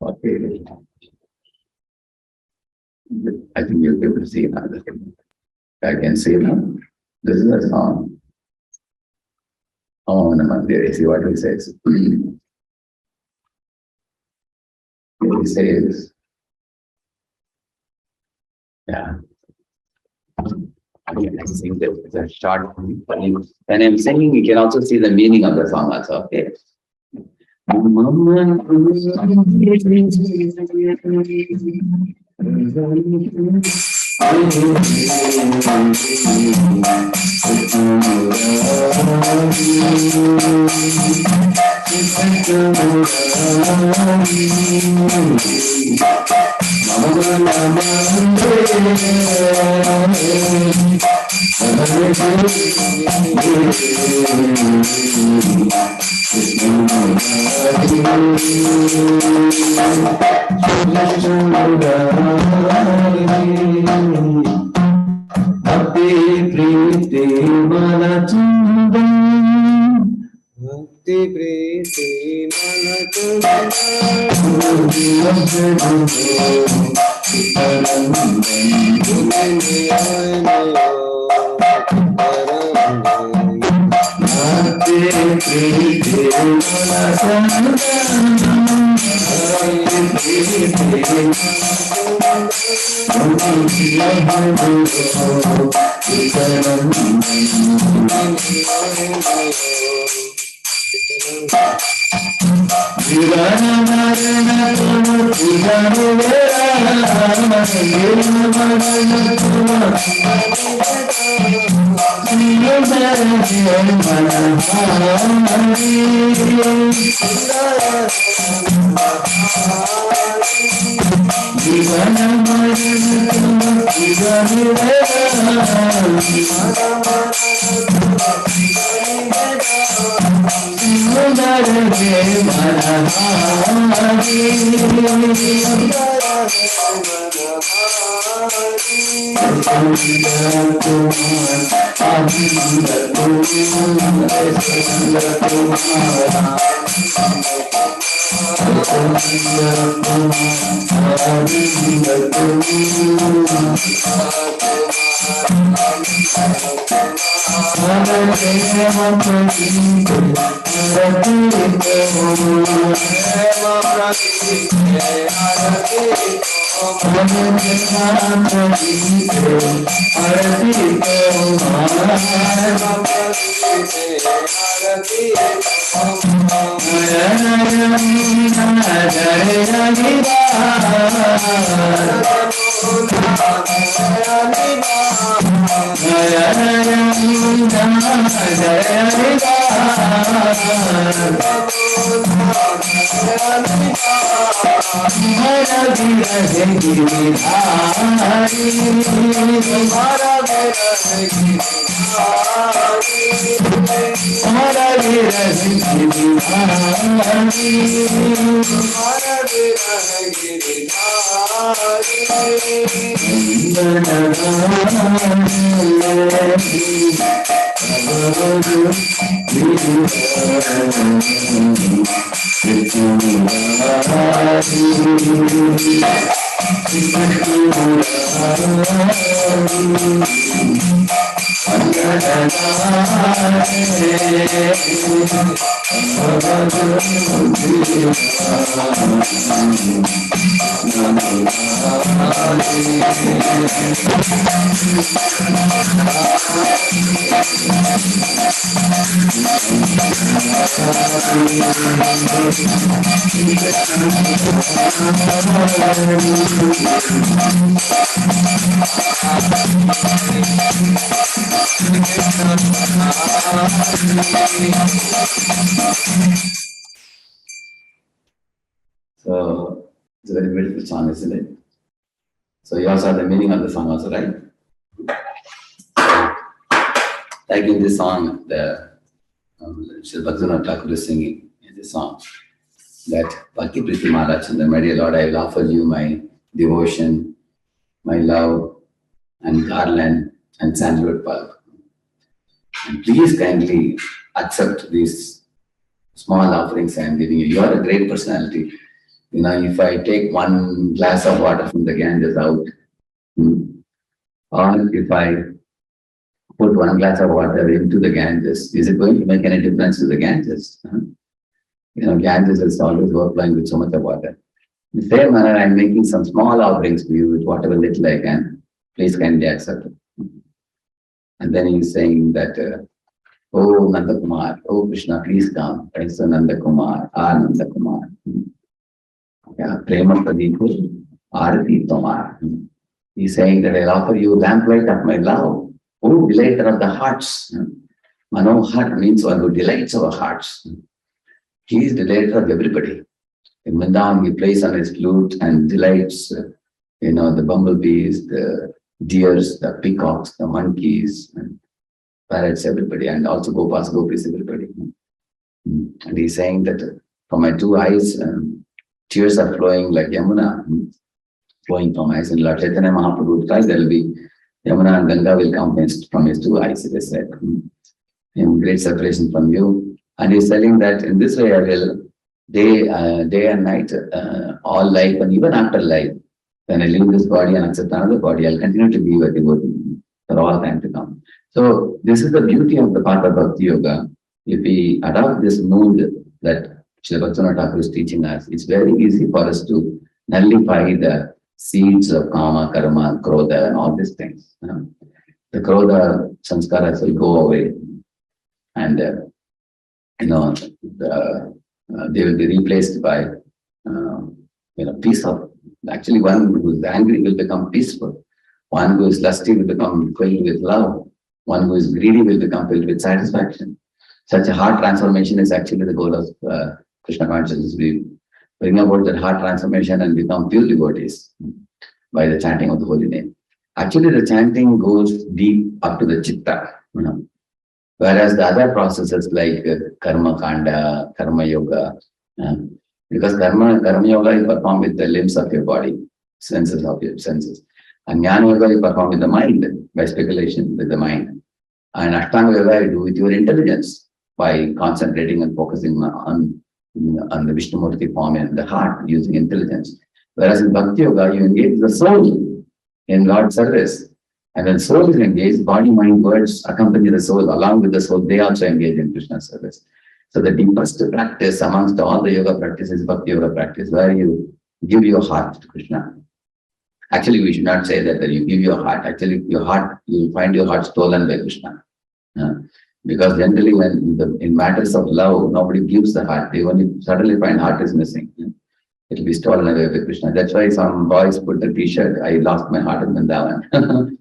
Okay. I think you'll be able to see now. I can see now. This is a song. Oh, Namandir. See what he says. He says, yeah. Okay, I think it's a short. When I'm singing, you can also see the meaning of the song also. Okay. So it's a very beautiful song, isn't it? So you also have the meaning of the song also, right? Like in this song, the Sri Bhaktivinoda Thakur is singing in this song that Bhakti Priti Maharaj, my dear Lord, I will offer you my devotion, my love, and garland and sandalwood bulb. And please kindly accept these small offerings I am giving you. You are a great personality. You know, if I take one glass of water from the Ganges out, or if I put one glass of water into the Ganges, is it going to make any difference to the Ganges? You know, Ganges is always overflowing with so much of water. In the same manner, I am making some small offerings to you with whatever little I can. Please kindly accept it. And then he is saying that, oh Nanda Kumar, oh Krishna, please come. Thanks to Nanda Kumar, Nanda Kumar. Yeah, Prema Pradipur, Arati Tomar. He's saying that I'll offer you lamplight of my love. Oh, delighter of the hearts. Manohar means one who delights our hearts. He is the delighter of everybody. In Vrindavan, he plays on his flute and delights, the bumblebees, the deers, the peacocks, the monkeys, and parrots, everybody, and also gopas, gopis, everybody. And he's saying that from my two eyes, tears are flowing like Yamuna, flowing from eyes. And Lord Chaitanya Mahaprabhu tries, there will be Yamuna and Ganga will come from his two eyes, it is said. In great separation from you. And he's telling that in this way I will, day and night, all life and even after life, when I leave this body and accept another body, I'll continue to be a devotee for all time to come. So this is the beauty of the path of Bhakti Yoga. If we adopt this mood that Srila Bhaktivinoda Thakur is teaching us, it's very easy for us to nullify the seeds of kama, karma, krodha, and all these things. The krodha sanskaras will go away, and they will be replaced by peace of. Actually, one who is angry will become peaceful. One who is lusty will become filled with love. One who is greedy will become filled with satisfaction. Such a heart transformation is actually the goal of Krishna consciousness. We bring about that heart transformation and become pure devotees by the chanting of the holy name. Actually, the chanting goes deep up to the chitta, whereas the other processes like karma kanda, karma yoga, because karma yoga is performed with the limbs of your body, senses of your senses. And jnana yoga you perform with the mind, by speculation with the mind. And ashtanga yoga you do with your intelligence, by concentrating and focusing on the Vishnumurti form in the heart using intelligence. Whereas in Bhakti Yoga, you engage the soul in Lord's service. And when soul is engaged, body, mind, words accompany the soul. Along with the soul, they also engage in Krishna's service. So the deepest practice amongst all the yoga practices is Bhakti Yoga practice, where you give your heart to Krishna. Actually, we should not say that you give your heart. Actually, your heart, you find your heart stolen by Krishna. Because generally, when in matters of love, nobody gives the heart. They only suddenly find heart is missing. It will be stolen away by Krishna. That's why some boys put the T-shirt, I lost my heart in Vrindavan.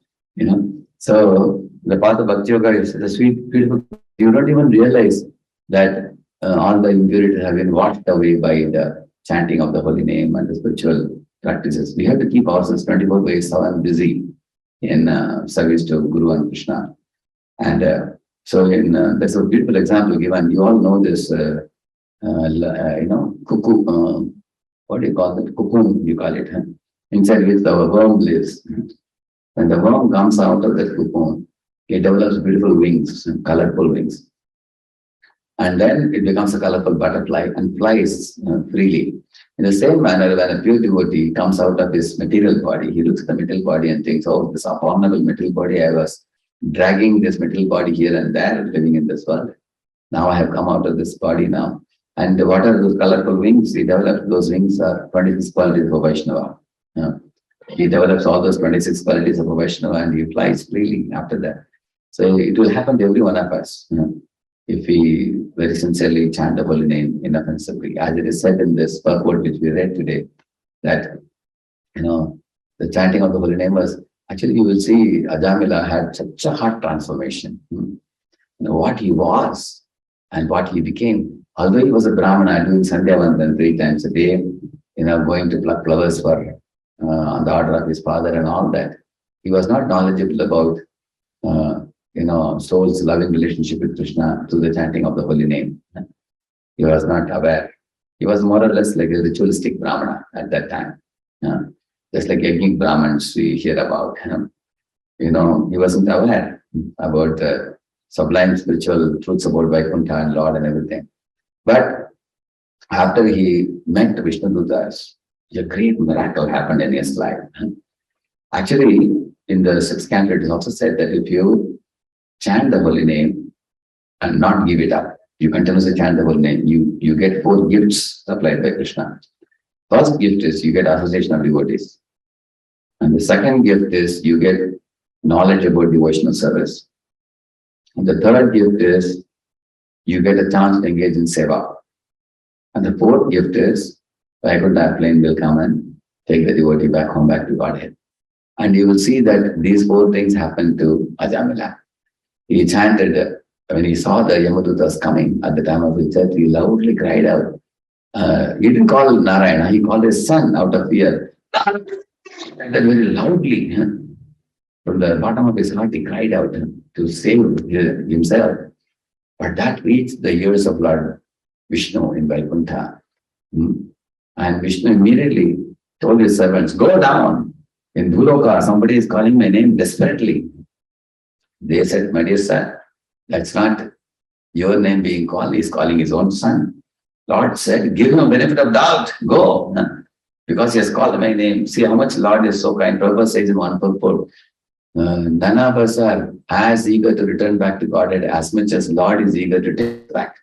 So the path of Bhakti Yoga is the sweet, beautiful. You don't even realize that all the impurities have been washed away by the chanting of the holy name and the spiritual practices. We have to keep ourselves 24/7 busy in service to Guru and Krishna. And so there's a beautiful example given. You all know this, cuckoo, what do you call it? Cocoon, you call it. Inside which the worm lives. When the worm comes out of that cocoon, it develops beautiful wings, colorful wings. And then it becomes a colorful butterfly and flies freely. In the same manner, when a pure devotee comes out of his material body, he looks at the material body and thinks, oh, this abominable material body, I was dragging this material body here and there, living in this world. Now I have come out of this body now. And what are those colorful wings? He develops those wings are 26 qualities of a Vaishnava. He develops all those 26 qualities of a Vaishnava and he flies freely after that. So it will happen to every one of us. If we very sincerely chant the holy name inoffensively, as it is said in this purport which we read today, that the chanting of the holy name was actually, you will see Ajamila had such a heart transformation. What he was and what he became. Although he was a Brahmana doing Sandhya Vandan 3 times a day, going to pluck flowers for on the order of his father and all that, he was not knowledgeable about soul's loving relationship with Krishna through the chanting of the holy name. He was not aware. He was more or less like a ritualistic Brahmana at that time. Just like Yajnik Brahmins we hear about. He wasn't aware about the sublime spiritual truths about Vaikuntha and Lord and everything. But after he met Vishnudutas, a great miracle happened in his life. Actually, in the 6th canto, it is also said that if you chant the holy name and not give it up, you continuously chant the holy name, you get 4 gifts supplied by Krishna. First gift is you get association of devotees. And the second gift is you get knowledge about devotional service. And the third gift is you get a chance to engage in seva. And the 4th gift is Vaikuntha plane will come and take the devotee back home, back to Godhead. And you will see that these 4 things happened to Ajamila. He chanted when he saw the Yamadutas coming at the time of his death, he loudly cried out. He didn't call Narayana, he called his son out of fear. And then very loudly, from the bottom of his heart, he cried out to save himself. But that reached the ears of Lord Vishnu in Vaikuntha. And Vishnu immediately told his servants, go down. In Bhuloka, somebody is calling my name desperately. They said, my dear son, that's not your name being called, he's calling his own son. Lord said, give him a benefit of doubt, go. Because he has called my name. See how much Lord is so kind. Prabhupada says in one purport, none of us are as eager to return back to Godhead as much as Lord is eager to take back.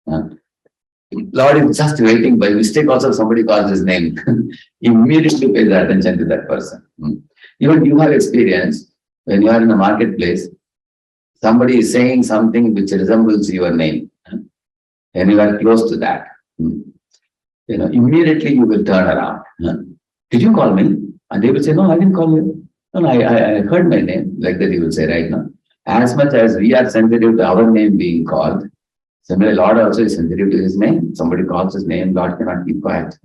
Lord is just waiting. By mistake also somebody calls his name. Immediately pays attention to that person. Even you have experience when you are in a marketplace, somebody is saying something which resembles your name. And you are close to that. Immediately you will turn around. Did you call me? And they will say, no, I didn't call you. No, I heard my name. Like that you will say right now. As much as we are sensitive to our name being called, similarly, Lord also is sensitive to his name. Somebody calls his name, Lord cannot keep quiet.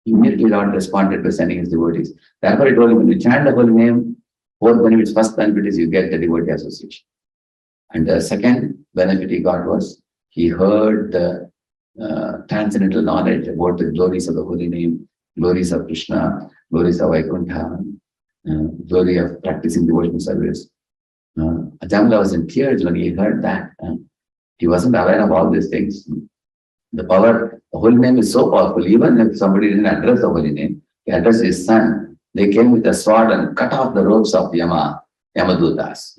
Immediately Lord responded by sending his devotees. Therefore, I told him, when you chant the holy name, fourth benefit, first benefit is you get the devotee association. And the second benefit he got was, he heard the transcendental knowledge about the glories of the holy name, glories of Krishna, glories of Vaikuntha, glory of practicing devotional service. Ajamila was in tears when he heard that. He wasn't aware of all these things. The power, the holy name is so powerful. Even if somebody didn't address the holy name, he addressed his son. They came with a sword and cut off the ropes of Yamadutas.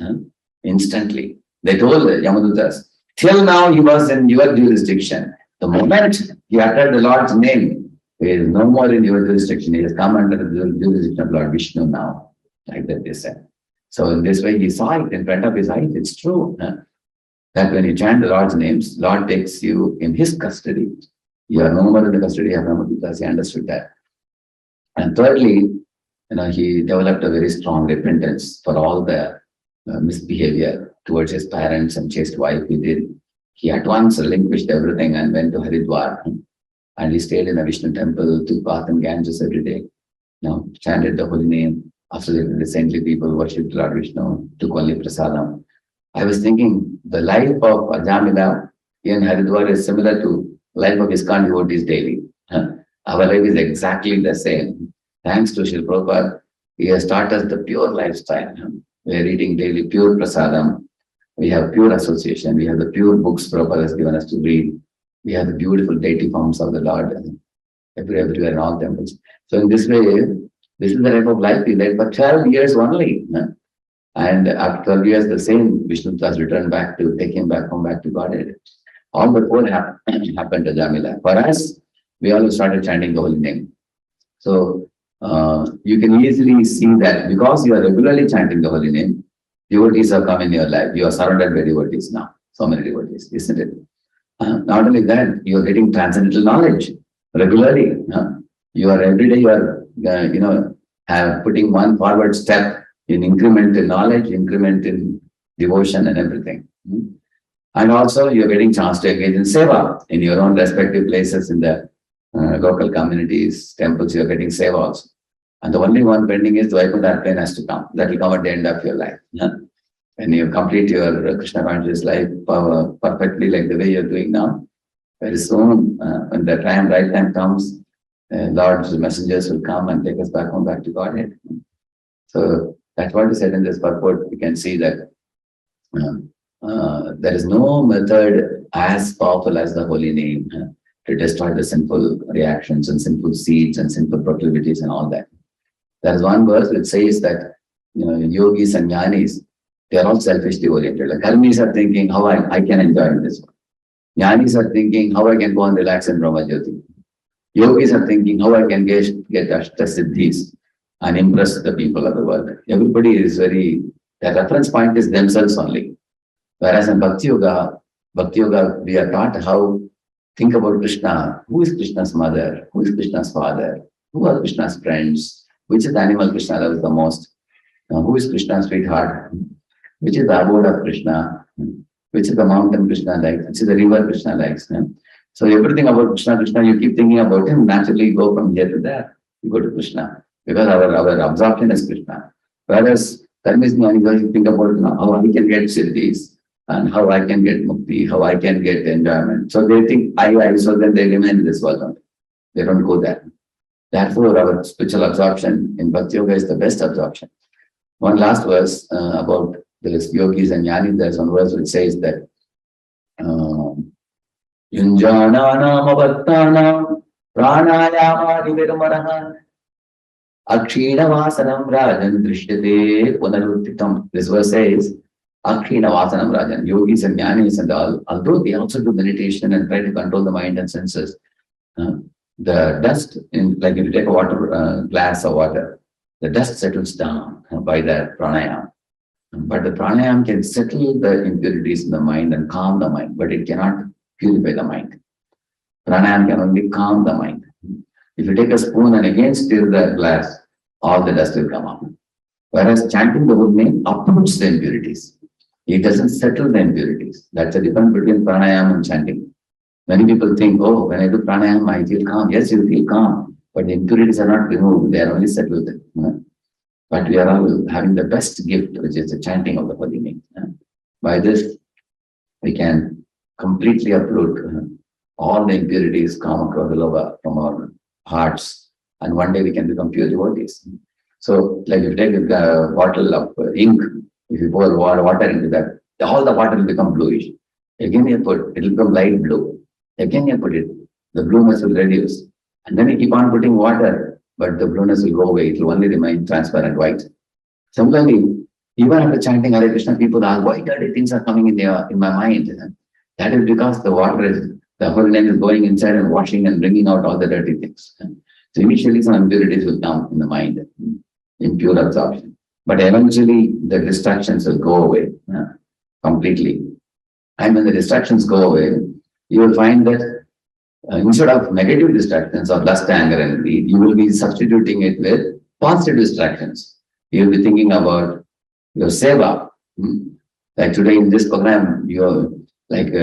Instantly. They told the Yamadutas, till now he was in your jurisdiction. The moment he uttered the Lord's name, he is no more in your jurisdiction. He has come under the jurisdiction of Lord Vishnu now. Like that they said. So in this way, he saw it in front of his eyes. It's true that when you chant the Lord's names, Lord takes you in his custody. You are no more in the custody of Yamadutas. He understood that. And thirdly, he developed a very strong repentance for all the misbehavior towards his parents and chaste wife he did. He at once relinquished everything and went to Haridwar. And he stayed in a Vishnu temple, took bath in Ganges every day. Chanted the holy name. After the saintly people worshipped Lord Vishnu, took only prasadam. I was thinking the life of Ajamila in Haridwar is similar to life of ISKCON devotees daily. Our life is exactly the same. Thanks to Srila Prabhupada, he has taught us the pure lifestyle. We are eating daily pure prasadam. We have pure association. We have the pure books Prabhupada has given us to read. We have the beautiful deity forms of the Lord everywhere in all temples. So in this way, this is the type of life we led for 12 years only. And after 12 years, the same Vishnu has returned back to take him back home, back to Godhead. All the four happened to Jamila. For us, we all started chanting the holy name. So you can easily see that because you are regularly chanting the holy name, devotees have come in your life. You are surrounded by devotees now. So many devotees, isn't it? Not only that, you are getting transcendental knowledge regularly. You are every day you are putting one forward step in increment in knowledge, increment in devotion and everything. And also you are getting chance to engage in seva in your own respective places in the local communities, temples. You are getting seva also. And the only one pending is the Vaikuntha plane has to come. That will come at the end of your life. When you complete your Krishna conscious life perfectly like the way you're doing now, very soon, when the right time comes, Lord's messengers will come and take us back home, back to Godhead. So that's what is said in this purport. You can see that there is no method as powerful as the holy name to destroy the sinful reactions and sinful seeds and sinful proclivities and all that. There is one verse which says that yogis and jnanis, they are all selfishly oriented. Like karmis are thinking how I can enjoy in this world. Jnanis are thinking how I can go and relax in Brahmajyoti. Yogis are thinking how I can get Ashtasiddhis and impress the people of the world. Everybody is their reference point is themselves only. Whereas in Bhakti Yoga, we are taught how think about Krishna. Who is Krishna's mother? Who is Krishna's father? Who are Krishna's friends? Which is the animal Krishna loves the most? Who is Krishna's sweetheart? Which is the abode of Krishna? which is the mountain Krishna likes, which is the river Krishna likes. So everything about Krishna, you keep thinking about him, naturally you go from here to there. You go to Krishna. Because our absorption is Krishna. Whereas Karmisjnani, you think about how I can get siddhis and how I can get mukti, how I can get enjoyment. So they think I, so then they remain in this world. They don't go there. Therefore, our spiritual absorption in Bhakti Yoga is the best absorption. One last verse about the yogis and jnanis. There's one verse which says that Yunjananam avattanam pranayama nivirmanaha Akshina Vasanam Rajan Drishyate Punaruttitam. This verse says, Akshina Vasanam Rajan. Yogis and jnanis and all, although they also do meditation and try to control the mind and senses, the dust, like if you take a water glass of water, the dust settles down by the pranayama. But the pranayama can settle the impurities in the mind and calm the mind, but it cannot purify the mind. Pranayama can only calm the mind. If you take a spoon and again stir the glass, all the dust will come up. Whereas chanting the good name uproots the impurities. It doesn't settle the impurities. That's the difference between pranayama and chanting. Many people think, oh, when I do pranayama, I feel calm. Yes, you feel calm, but the impurities are not removed. They are only settled. But we are all having the best gift, which is the chanting of the holy name. By this, we can completely uproot all the impurities come across the lower from our hearts, and one day we can become pure devotees. So, like if you take a bottle of ink, if you pour water into that, all the water will become bluish. Again you put, it will become light blue. Again you put it, the blueness will reduce. And then you keep on putting water, but the blueness will go away. It will only remain transparent white. Similarly, even after chanting Hare Krishna, people ask, why dirty things are coming in my mind? That is because the water is, the whole name is going inside and washing and bringing out all the dirty things. So initially some impurities will come in the mind, impure absorption. But eventually the distractions will go away completely. And when the distractions go away, you will find that instead of negative distractions of lust, anger, and greed, you will be substituting it with positive distractions. You will be thinking about your seva. Like today in this program, you're like,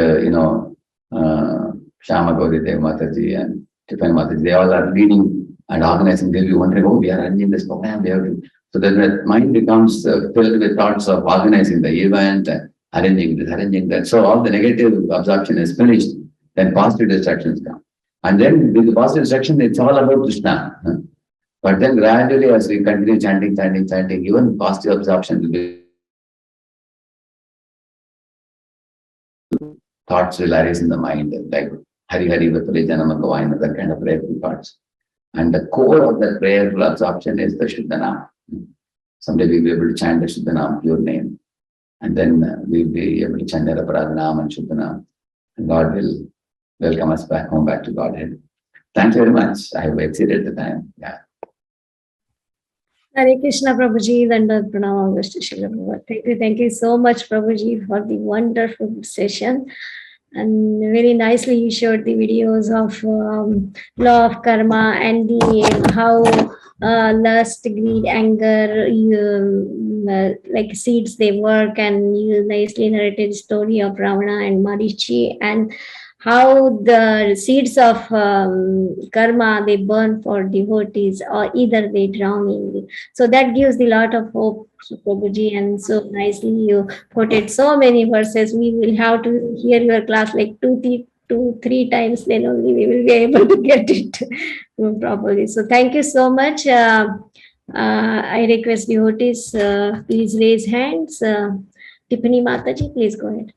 Shama Gauri Dev Mataji and Tiffany Mataji, they all are leading and organizing. They'll be wondering, oh, we are arranging this program. We have to. So then the mind becomes filled with thoughts of organizing the event, arranging this, arranging that. So all the negative absorption is finished. Then positive distractions come. And then with the positive distraction, it's all about Krishna. But then gradually, as we continue chanting, even positive absorption will be. Thoughts will arise in the mind, like Hari Hari Vatale Janama Gavayana, that kind of prayerful thoughts. And the core of that prayerful absorption is the Shuddhanam. Someday we'll be able to chant the Shuddhanam, pure name. And then we'll be able to chant the Paradhanam and Shuddhanam. And God will welcome us back home, back to Godhead. Thank you very much. I have exceeded the time. Yeah. Hare Krishna, Prabhuji, Dandavat Pranam. Thank you so much, Prabhuji, for the wonderful session. And very nicely you showed the videos of law of karma and the how lust, greed, anger, like seeds they work, and you nicely narrated the story of Ravana and Marichi, and how the seeds of karma they burn for devotees, or either they drown in. So that gives a lot of hope, Prabhuji, and so nicely you quoted so many verses. We will have to hear your class like two, three times, then only we will be able to get it properly. So thank you so much. I request devotees, please raise hands. Tiffany Mataji, please go ahead.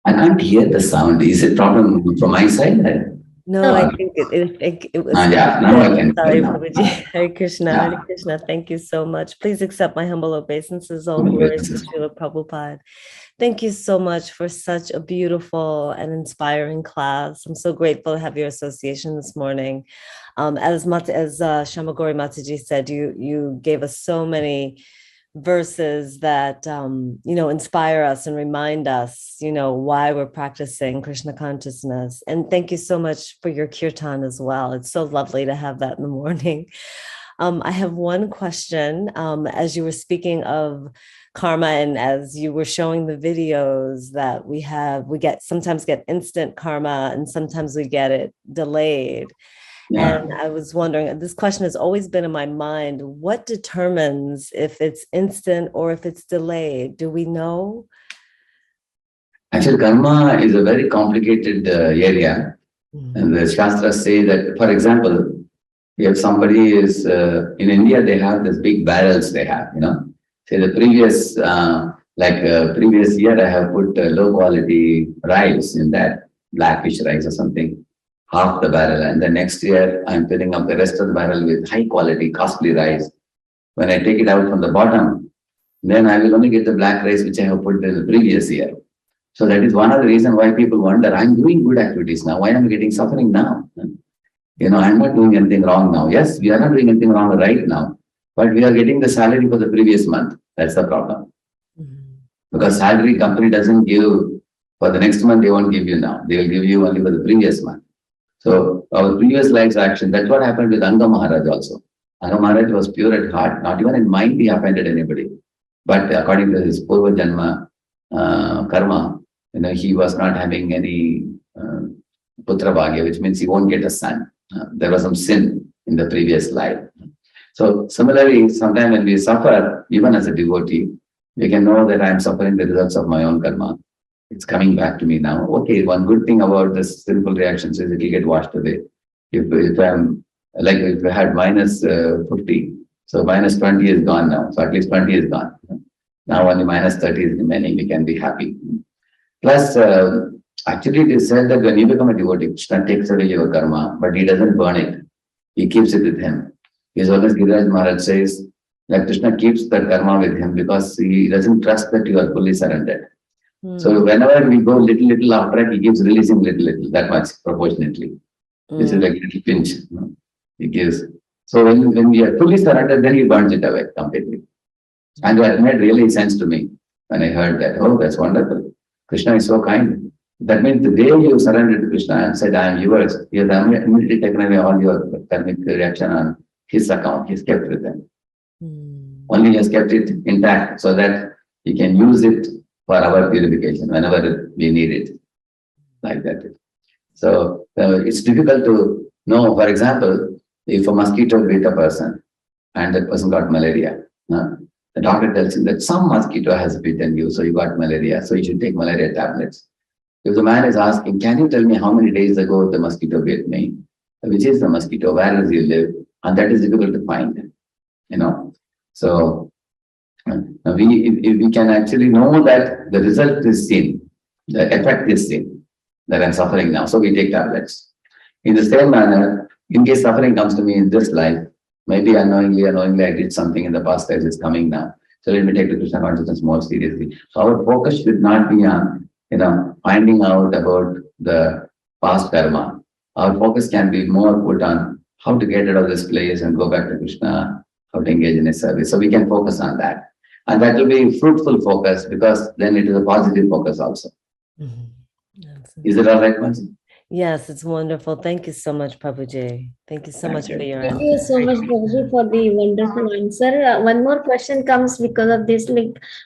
I can't hear the sound. Is it problem from my side? No, I think it was. Yeah, now I can. Sorry, Prabhuji. Hare Krishna, Hare Krishna. Thank you so much. Please accept my humble obeisances, all glories to Srila Prabhupada. Thank you so much for such a beautiful and inspiring class. I'm so grateful to have your association this morning. As Shamagori Mataji said, you gave us so many verses that inspire us and remind us why we're practicing Krishna consciousness. And thank you so much for your kirtan as well. It's so lovely to have that in the morning. I have one question. As you were speaking of karma, and as you were showing the videos that we sometimes get instant karma, and sometimes we get it delayed. Yeah. And I was wondering, this question has always been in my mind, what determines if it's instant or if it's delayed? Do we know? Actually, karma is a very complicated area. And the Shastras say that, for example, if somebody is in India, they have this big barrels they have, Say the previous, previous year, I have put low quality rice in that, blackfish rice or something, half the barrel. And the next year, I'm filling up the rest of the barrel with high quality, costly rice. When I take it out from the bottom, then I will only get the black rice which I have put in the previous year. So that is one of the reasons why people wonder, I'm doing good activities now. Why am I getting suffering now? I'm not doing anything wrong now. Yes, we are not doing anything wrong right now, but we are getting the salary for the previous month. That's the problem. Because salary company doesn't give for the next month, they won't give you now. They will give you only for the previous month. So our previous life's action, that's what happened with Anga Maharaj also. Anga Maharaj was pure at heart, not even in mind he offended anybody. But according to his Purva Janma karma, he was not having any putra bhagya, which means he won't get a son. There was some sin in the previous life. So similarly, sometimes when we suffer, even as a devotee, we can know that I am suffering the results of my own karma. It's coming back to me now. Okay, one good thing about this simple reactions is it will get washed away. If I'm like if I had minus 50, so minus 20 is gone now. So at least 20 is gone. Now only minus 30 is remaining. We can be happy. Plus, actually, it is said that when you become a devotee, Krishna takes away your karma, but he doesn't burn it. He keeps it with him. His Holiness Giriraj Maharaj says that Krishna keeps the karma with him because he doesn't trust that you are fully surrendered. So whenever we go little after it, he keeps releasing little, that much proportionately. This is like a little pinch. He gives. So when we are fully surrendered, then he burns it away completely. And that made really sense to me when I heard that. Oh, that's wonderful. Krishna is so kind. That means the day you surrendered to Krishna and said, I am yours, he has immediately taken away all your karmic reaction on his account. He's kept with them. Only he has kept it intact so that he can use it for our purification whenever we need it. Like that. So it's difficult to know, for example, if a mosquito bit a person and that person got malaria, the doctor tells him that some mosquito has bitten you, so you got malaria, so you should take malaria tablets. If the man is asking, can you tell me how many days ago the mosquito bit me? Which is the mosquito? Where does he live? And that is difficult to find, So we can actually know that the result is seen, the effect is seen, that I'm suffering now, so we take tablets. In the same manner, in case suffering comes to me in this life, maybe unknowingly I did something in the past life, it's coming now. So let me take the Krishna consciousness more seriously. So our focus should not be on, finding out about the past karma. Our focus can be more put on how to get out of this place and go back to Krishna, how to engage in a service. So we can focus on that. And that will be fruitful focus because then it is a positive focus also. Is it all right, Mansi? Yes, it's wonderful. Thank you so much, Prabhuji. Thank you so much for your Thank answer. you so much, Prabhuji, for the wonderful answer. One more question comes because of this.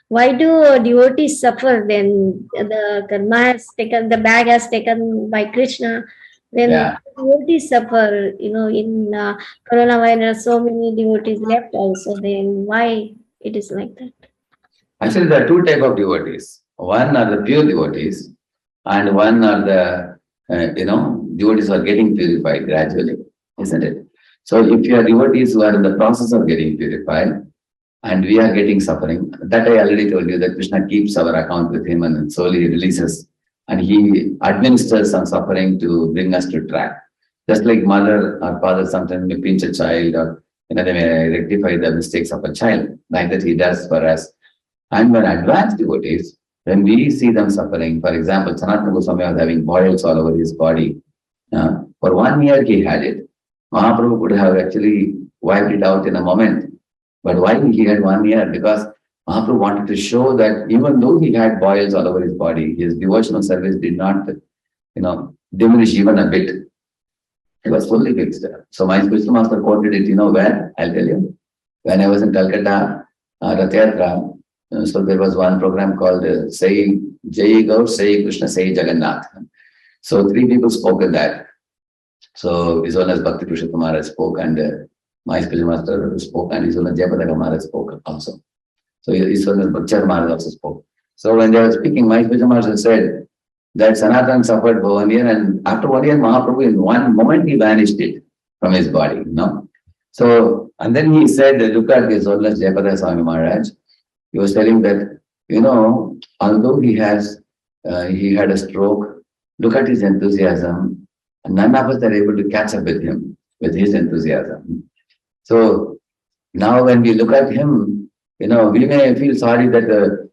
Why do devotees suffer when the karma has taken, the bag has taken by Krishna? When devotees suffer, in coronavirus, so many devotees left also. Then why it is like that? Actually, there are two types of devotees. One are the pure devotees, and one are the devotees who are getting purified gradually, isn't it? So if you are devotees who are in the process of getting purified, and we are getting suffering, that I already told you that Krishna keeps our account with him and slowly releases, and he administers some suffering to bring us to track. Just like mother or father sometimes may pinch a child, or they may rectify the mistakes of a child, like that he does for us. And when advanced devotees, when we see them suffering, for example, Sanatana Goswami was having boils all over his body. For 1 year he had it. Mahaprabhu could have actually wiped it out in a moment. But why he had 1 year? Because Mahaprabhu wanted to show that even though he had boils all over his body, his devotional service did not, diminish even a bit. He was fully fixed. So my spiritual master quoted it, where? I'll tell you. When I was in Calcutta, Rath Yatra, so there was one program called Say Jai Gaur, Say Krishna, Say Jagannath. So three people spoke in that. So His Holiness Bhakti Purushottam Maharaj spoke, and my spiritual master spoke, and His Holiness Jayapadaka Maharaj spoke also. So His Holiness Bhakti Maharaj also spoke. So when they were speaking, my spiritual master said that Sanatan suffered for 1 year, and after 1 year, Mahaprabhu in one moment he vanished it from his body. So, and then he said, look at His Holiness Jayapadaka Swami Maharaj. He was telling that, although he had a stroke, look at his enthusiasm. And none of us are able to catch up with him, with his enthusiasm. So now when we look at him, we may feel sorry that,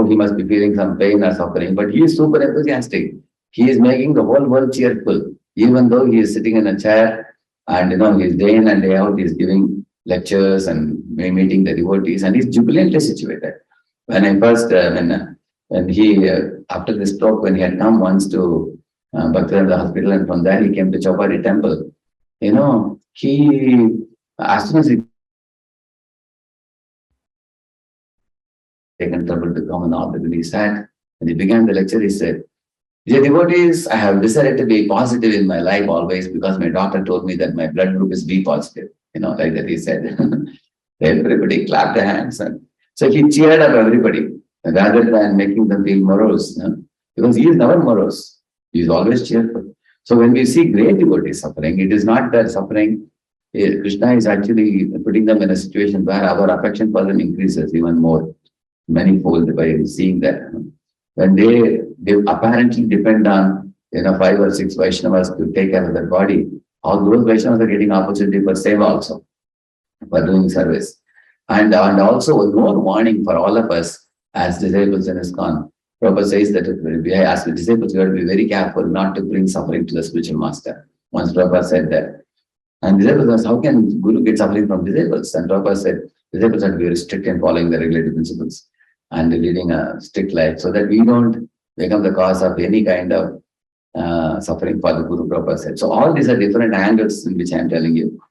he must be feeling some pain or suffering, but he is super enthusiastic. He is making the whole world cheerful, even though he is sitting in a chair and, he's day in and day out, he's giving lectures and meeting the devotees, and he's jubilantly situated. When I first, when he, after the stroke, when he had come once to Bhaktivedanta Hospital, and from there he came to Chowpatty Temple, he, as soon as he taken trouble to come and all that, he sat, and he began the lecture, he said, dear devotees, I have decided to be positive in my life always because my doctor told me that my blood group is B positive, like that he said. Everybody clapped their hands. And so he cheered up everybody rather than making them feel morose, because he is never morose. He is always cheerful. So when we see great devotees suffering, it is not that suffering. Krishna is actually putting them in a situation where our affection for them increases even more, manifold, by seeing that. When they apparently depend on 5 or 6 Vaishnavas to take care of their body, all those Vaishnavas are getting opportunity for seva also, for doing service. And also a more warning for all of us as disciples in ISKCON. Prabhupada says that as the disciples, we have to be very careful not to bring suffering to the spiritual master. Once Prabhupada said that. And disciples asked, how can Guru get suffering from disciples? And Prabhupada said, disciples have to be very strict in following the regulative principles and leading a strict life so that we don't become the cause of any kind of suffering for the Guru, Prabhupada said. So all these are different angles in which I am telling you.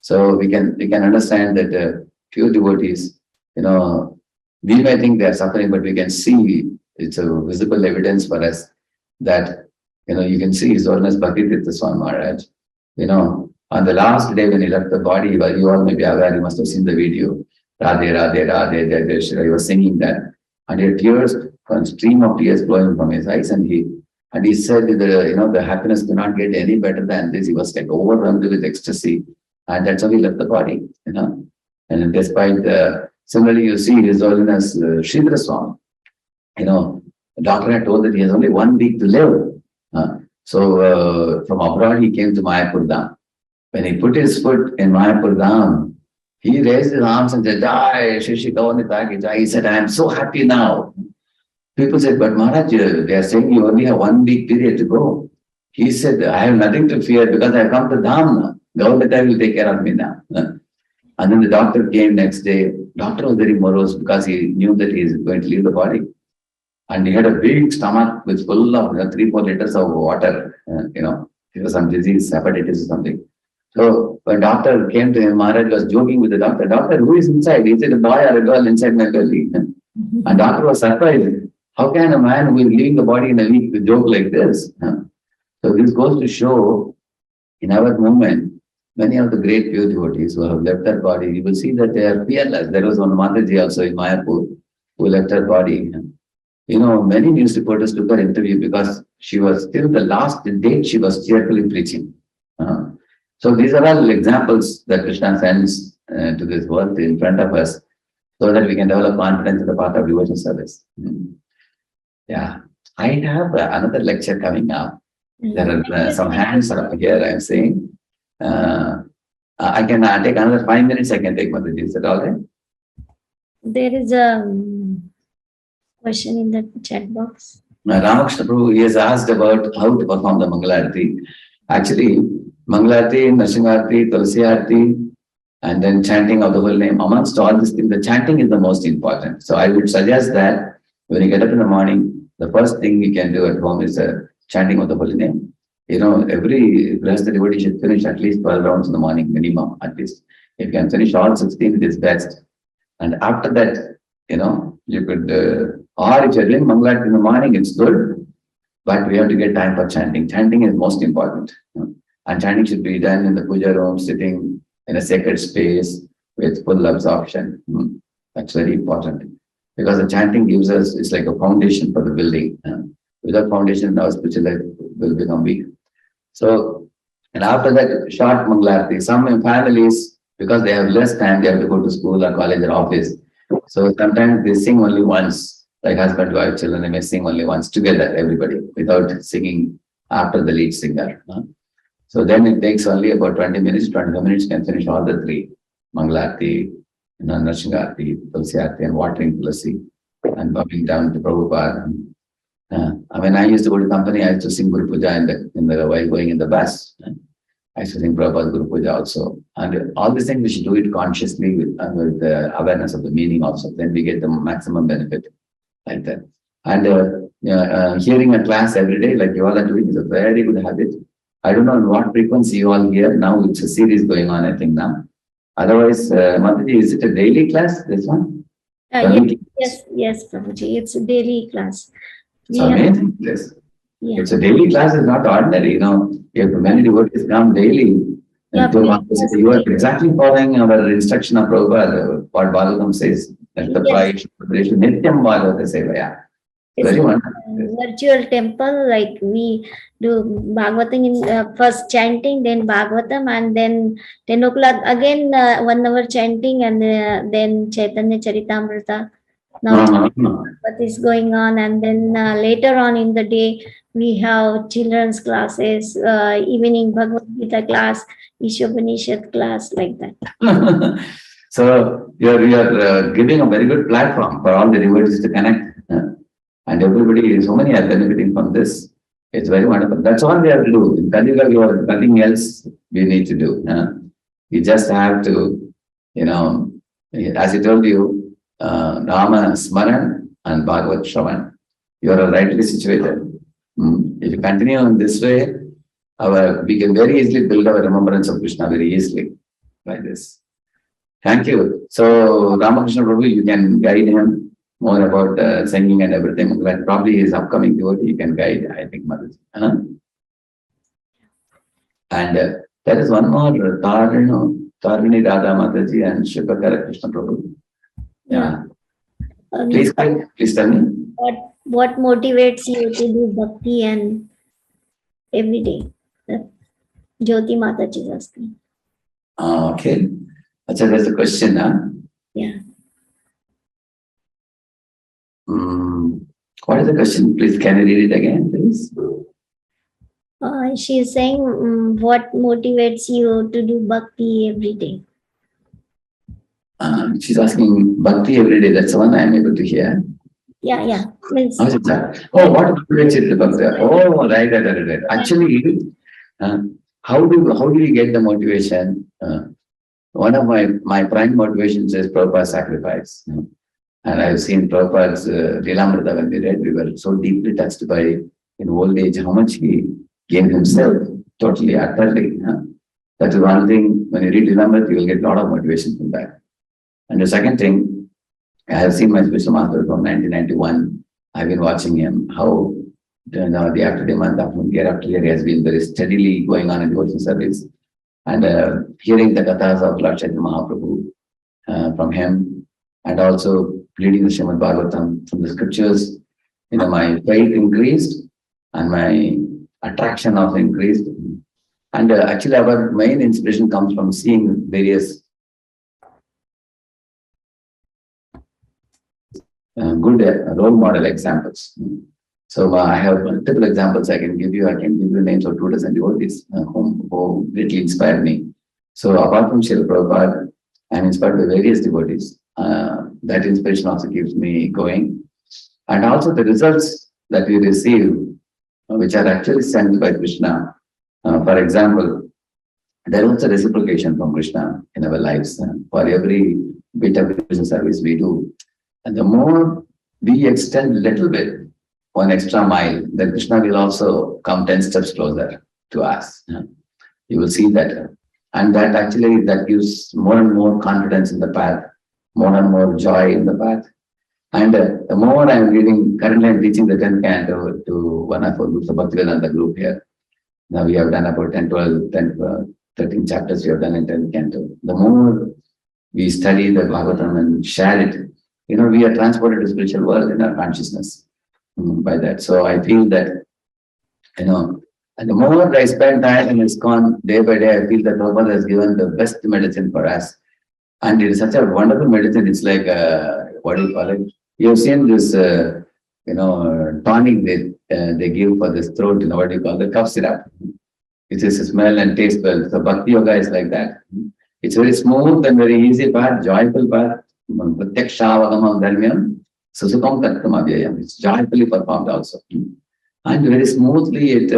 So we can understand that pure devotees, we may think they are suffering, but we can see it's a visible evidence for us that, you can see His Holiness Bhakti Tirtha Swami Maharaj, on the last day when he left the body, you all may be aware, you must have seen the video, Radhe, Radhe, Radhe, Jai Jai Shri, he was singing that. And he had tears, a stream of tears flowing from his eyes, and he said that, the happiness cannot get any better than this. He was like overwhelmed with ecstasy, and that's how he left the body, And despite, similarly, you see His Holiness Sridhara Swami, the doctor had told that he has only 1 week to live. So from abroad, he came to Mayapur Dham. When he put his foot in Mayapur Dham, he raised his arms and said, Jai, Shri Kavanita ki Jai. He said, I am so happy now. People said, but Maharaj, they are saying you only have 1 week period to go. He said, I have nothing to fear because I have come to Dham now. Kavanita will take care of me now. And then the doctor came next day. Doctor was very morose because he knew that he is going to leave the body. And he had a big stomach with full of 3-4 liters of water. It was some disease, hepatitis or something. So when doctor came to him, Maharaj was joking with the doctor. Doctor, who is inside? He said, a boy or a girl inside my belly. And doctor was surprised. How can a man who is leaving the body in a week joke like this? So this goes to show, in our movement, many of the great pure devotees who have left their body, you will see that they are fearless. There was one Mataji also in Mayapur who left her body. Many news reporters took her interview because she was till the last date she was cheerfully preaching. So these are all examples that Krishna sends to this world in front of us so that we can develop confidence in the path of devotional service. Yeah, I have another lecture coming up. There are some hands up here, I am saying. I can take another 5 minutes, I can take Mataji. Is that all right? There is a question in the chat box. Ramakrishna Prabhu, he has asked about how to perform the Mangalarti. Actually, Mangalarti, Narsimharti, Tulsi Arti, and then chanting of the whole name. Amongst all these things, the chanting is the most important. So I would suggest that when you get up in the morning, the first thing you can do at home is chanting of the holy name. every rest devotee should finish at least 12 rounds in the morning, minimum, at least. If you can finish all 16, it is best. And after that, you could, or if you're doing Mangalarti in the morning, it's good, but we have to get time for chanting. Chanting is most important. And chanting should be done in the puja room, sitting in a sacred space with full absorption. That's very important. Because the chanting gives us, it's like a foundation for the building. Without foundation, our spiritual life will become weak. So, and after that, short Mangalarti. Some families, because they have less time, they have to go to school or college or office. So sometimes they sing only once, like husband, wife, children, they may sing only once together, everybody, without singing after the lead singer. So then it takes only about 20 minutes, 25 minutes can finish all the three. Mangalarti, Narshingarti, Tulsiarti, and watering Tulsi, and bowing down to Prabhupada. When I used to go to company, I used to sing Guru Puja in the while going in the bus. I used to sing Prabhupada Guru Puja also. And all these things we should do it consciously with the awareness of the meaning also. Then we get the maximum benefit like that. And hearing a class every day, like you all are doing, is a very good habit. I don't know on what frequency you all hear. Now it's a series going on, I think now. Otherwise, Mataji, is it a daily class, this one? Yes, Prabhuji. It's a daily class. It's amazing. Yes. Yeah. It's a daily class, is not ordinary. If many devotees come daily, Yeah, you are exactly following our instruction of Prabhupada, what Bhagavatam says. That's the price, Nityam Bhagavata Sevaya. Very wonderful. Virtual temple, like we do Bhagavatam in first chanting, then Bhagavatam, and then 10 o'clock again 1 hour chanting, and then Chaitanya Charitamrita. Now what is going on, and then later on in the day we have children's classes, evening Bhagavad Gita class, Ishopanishad class, like that. So you are giving a very good platform for all the devotees to connect. And everybody, so many are benefiting from this. It's very wonderful. That's all we have to do. In Kalika, we have nothing else we need to do. We just have to, as I told you, Rama Smaran and Bhagavad Shravan. You are rightly situated. If you continue in this way, we can very easily build our remembrance of Krishna very easily, like this. Thank you. So, Ramakrishna Prabhu, you can guide him more about singing and everything. Like probably his upcoming devotee, you can guide, I think, Mataji. And there is one more, Tarini Radha Mataji and Shivakara Krishna Prabhu. Yeah. Please tell me. What motivates you to do bhakti and every day? Jyoti Mataji is asking. Okay. Achha, there's a question, Yeah. What is the question? Please, can you read it again, please? She is saying, what motivates you to do bhakti every day? She's asking bhakti every day. That's the one I'm able to hear. Yeah. What motivates you to do bhakti? Oh, right. Actually, how do we get the motivation? One of my prime motivations is Prabhupada's sacrifice. And I've seen Prabhupada's Lilamrita when we read, we were so deeply touched by, in old age, how much he gave himself, totally, utterly. That is one thing, when you read Lilamrita, you will get a lot of motivation from that. And the second thing, I have seen my spiritual master from 1991. I've been watching him, how the after day, month after year, he has been very steadily going on in devotional service. And hearing the kathas of Lord Chaitanya Mahaprabhu from him, and also reading the Srimad Bhagavatam from the scriptures, my faith increased and my attraction also increased. And actually, our main inspiration comes from seeing various good role model examples. So I have multiple examples I can give you. I can give you names of 24 devotees who greatly inspired me. So apart from Srila Prabhupada, I am inspired by various devotees. That inspiration also keeps me going. And also the results that we receive, which are actually sent by Krishna. For example, there was a reciprocation from Krishna in our lives. For every bit of devotional service we do, and the more we extend a little bit, 1 extra mile, then Krishna will also come 10 steps closer. to us. You will see that. And that actually, that gives more and more confidence in the path, more and more joy in the path. And the more I'm reading, currently I'm teaching the 10th canto to one of our groups, the Bhaktivedanta group here. Now we have done about 10, 12, 10, 13 chapters we have done in 10th canto. The more we study the Bhagavatam and share it, we are transported to spiritual world in our consciousness by that. So I feel that, and the more I spend time in ISKCON day by day, I feel that Prabhupada has given the best medicine for us. And it is such a wonderful medicine. It's like, what do you call it? You have seen this, tonic they give for this throat, what do you call it? Cough syrup. It is smell and taste well. So Bhakti Yoga is like that. It's very smooth and very easy path, joyful path. Pratyaksha dharmyam susukam tattam avyayam. It's joyfully performed also. And very smoothly it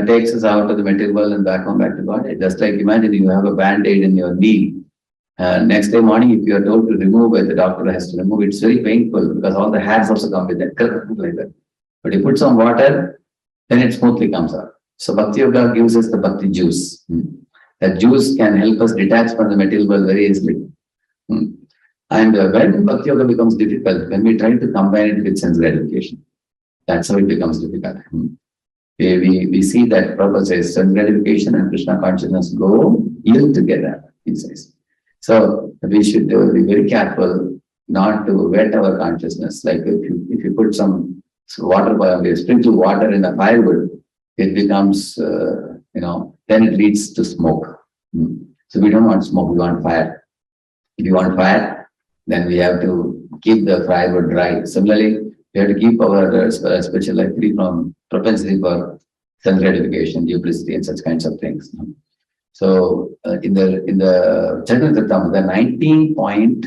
takes us out of the material world and back to God. Just like imagine you have a band-aid in your knee. Next day morning, if you are told to remove it, the doctor has to remove it. It's very painful because all the hairs also come with it, like that. But you put some water, then it smoothly comes out. So Bhakti Yoga gives us the Bhakti juice. That juice can help us detach from the material world very easily. And when Bhakti Yoga becomes difficult, when we try to combine it with sense gratification, that's how it becomes difficult. We see that Prabhupada says sense gratification and Krishna consciousness go ill together, he says. So we should be very careful not to wet our consciousness. Like if you put some water, sprinkle water in a firewood, it becomes, then it leads to smoke. So we don't want smoke, we want fire. If you want fire, then we have to keep the firewood dry. Similarly, we have to keep our spiritual life free from propensity for sense gratification, duplicity, and such kinds of things. So in the Chaitanya Charitamrita, 19 point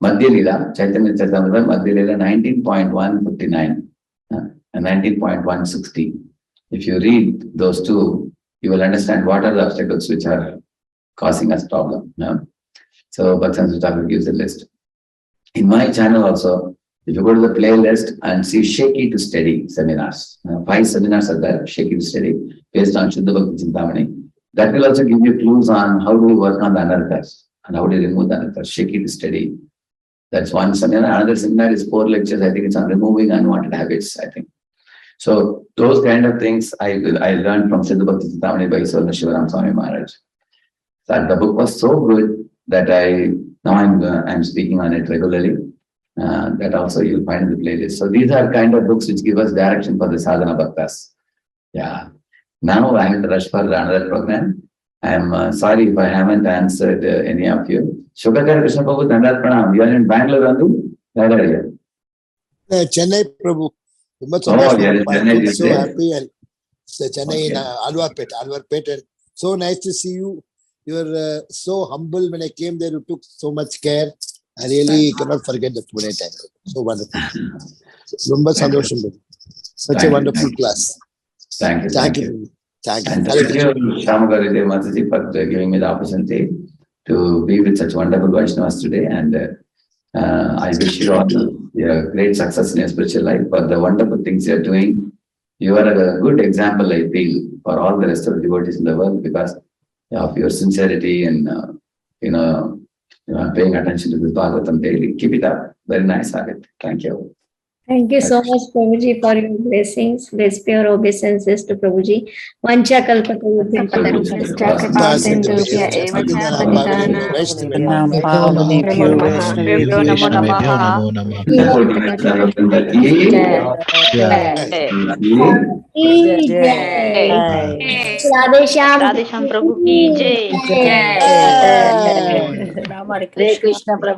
Madhya Lila, Chaitanya Charitamrita, Madhya Lila 19.159 and 19.160. If you read those two, you will understand what are the obstacles which are causing us problem. So Bhakti Thakur gives a list. In my channel also, if you go to the playlist and see Shaky to Steady seminars, 5 seminars are there, Shaky to Steady, based on Shuddha Bhakti Chintamani. That will also give you clues on how do we work on the anarthas and how do we remove the anarthas. Shaky to Steady. That's one seminar. Another seminar is 4 lectures. I think it's on removing unwanted habits, I think. So those kind of things I learned from Shuddha Bhakti Chintamani by Swarna Shivaram Swami Maharaj. So the book was so good that I'm speaking on it regularly. That also you'll find in the playlist. So these are kind of books which give us direction for the sadhana bhaktas. Yeah. Now I have to rush for another program. I'm sorry if I haven't answered any of you. Hare Krishna Prabhu, Dandat Pranam. You are in Bangalore, Andu? Where are you? Chennai, Prabhu. Oh, yeah, Chennai. So happy. And Chennai in Alvarpet. So nice to see you. You were so humble when I came there. You took so much care. I really cannot forget the Pune time. So wonderful. Rumba Sandosham. Such a wonderful class. Thank you. Thank you. Thank And you. thank you, Shamagaride Mataji, for giving me the opportunity to be with such wonderful Vaishnavas today. And I wish you all great success in your spiritual life for the wonderful things you are doing. You are a good example, I feel, for all the rest of the devotees in the world because of your sincerity and, paying attention to this Bhagavatam daily. Keep it up. Very nice habit. Thank you. Thank you so much, Prabhuji, for your blessings. Let's pay our obeisances to Prabhuji. Vancha kalpatarubyam Radheshyam Prabhu ki jai. Hare Krishna Prabhu.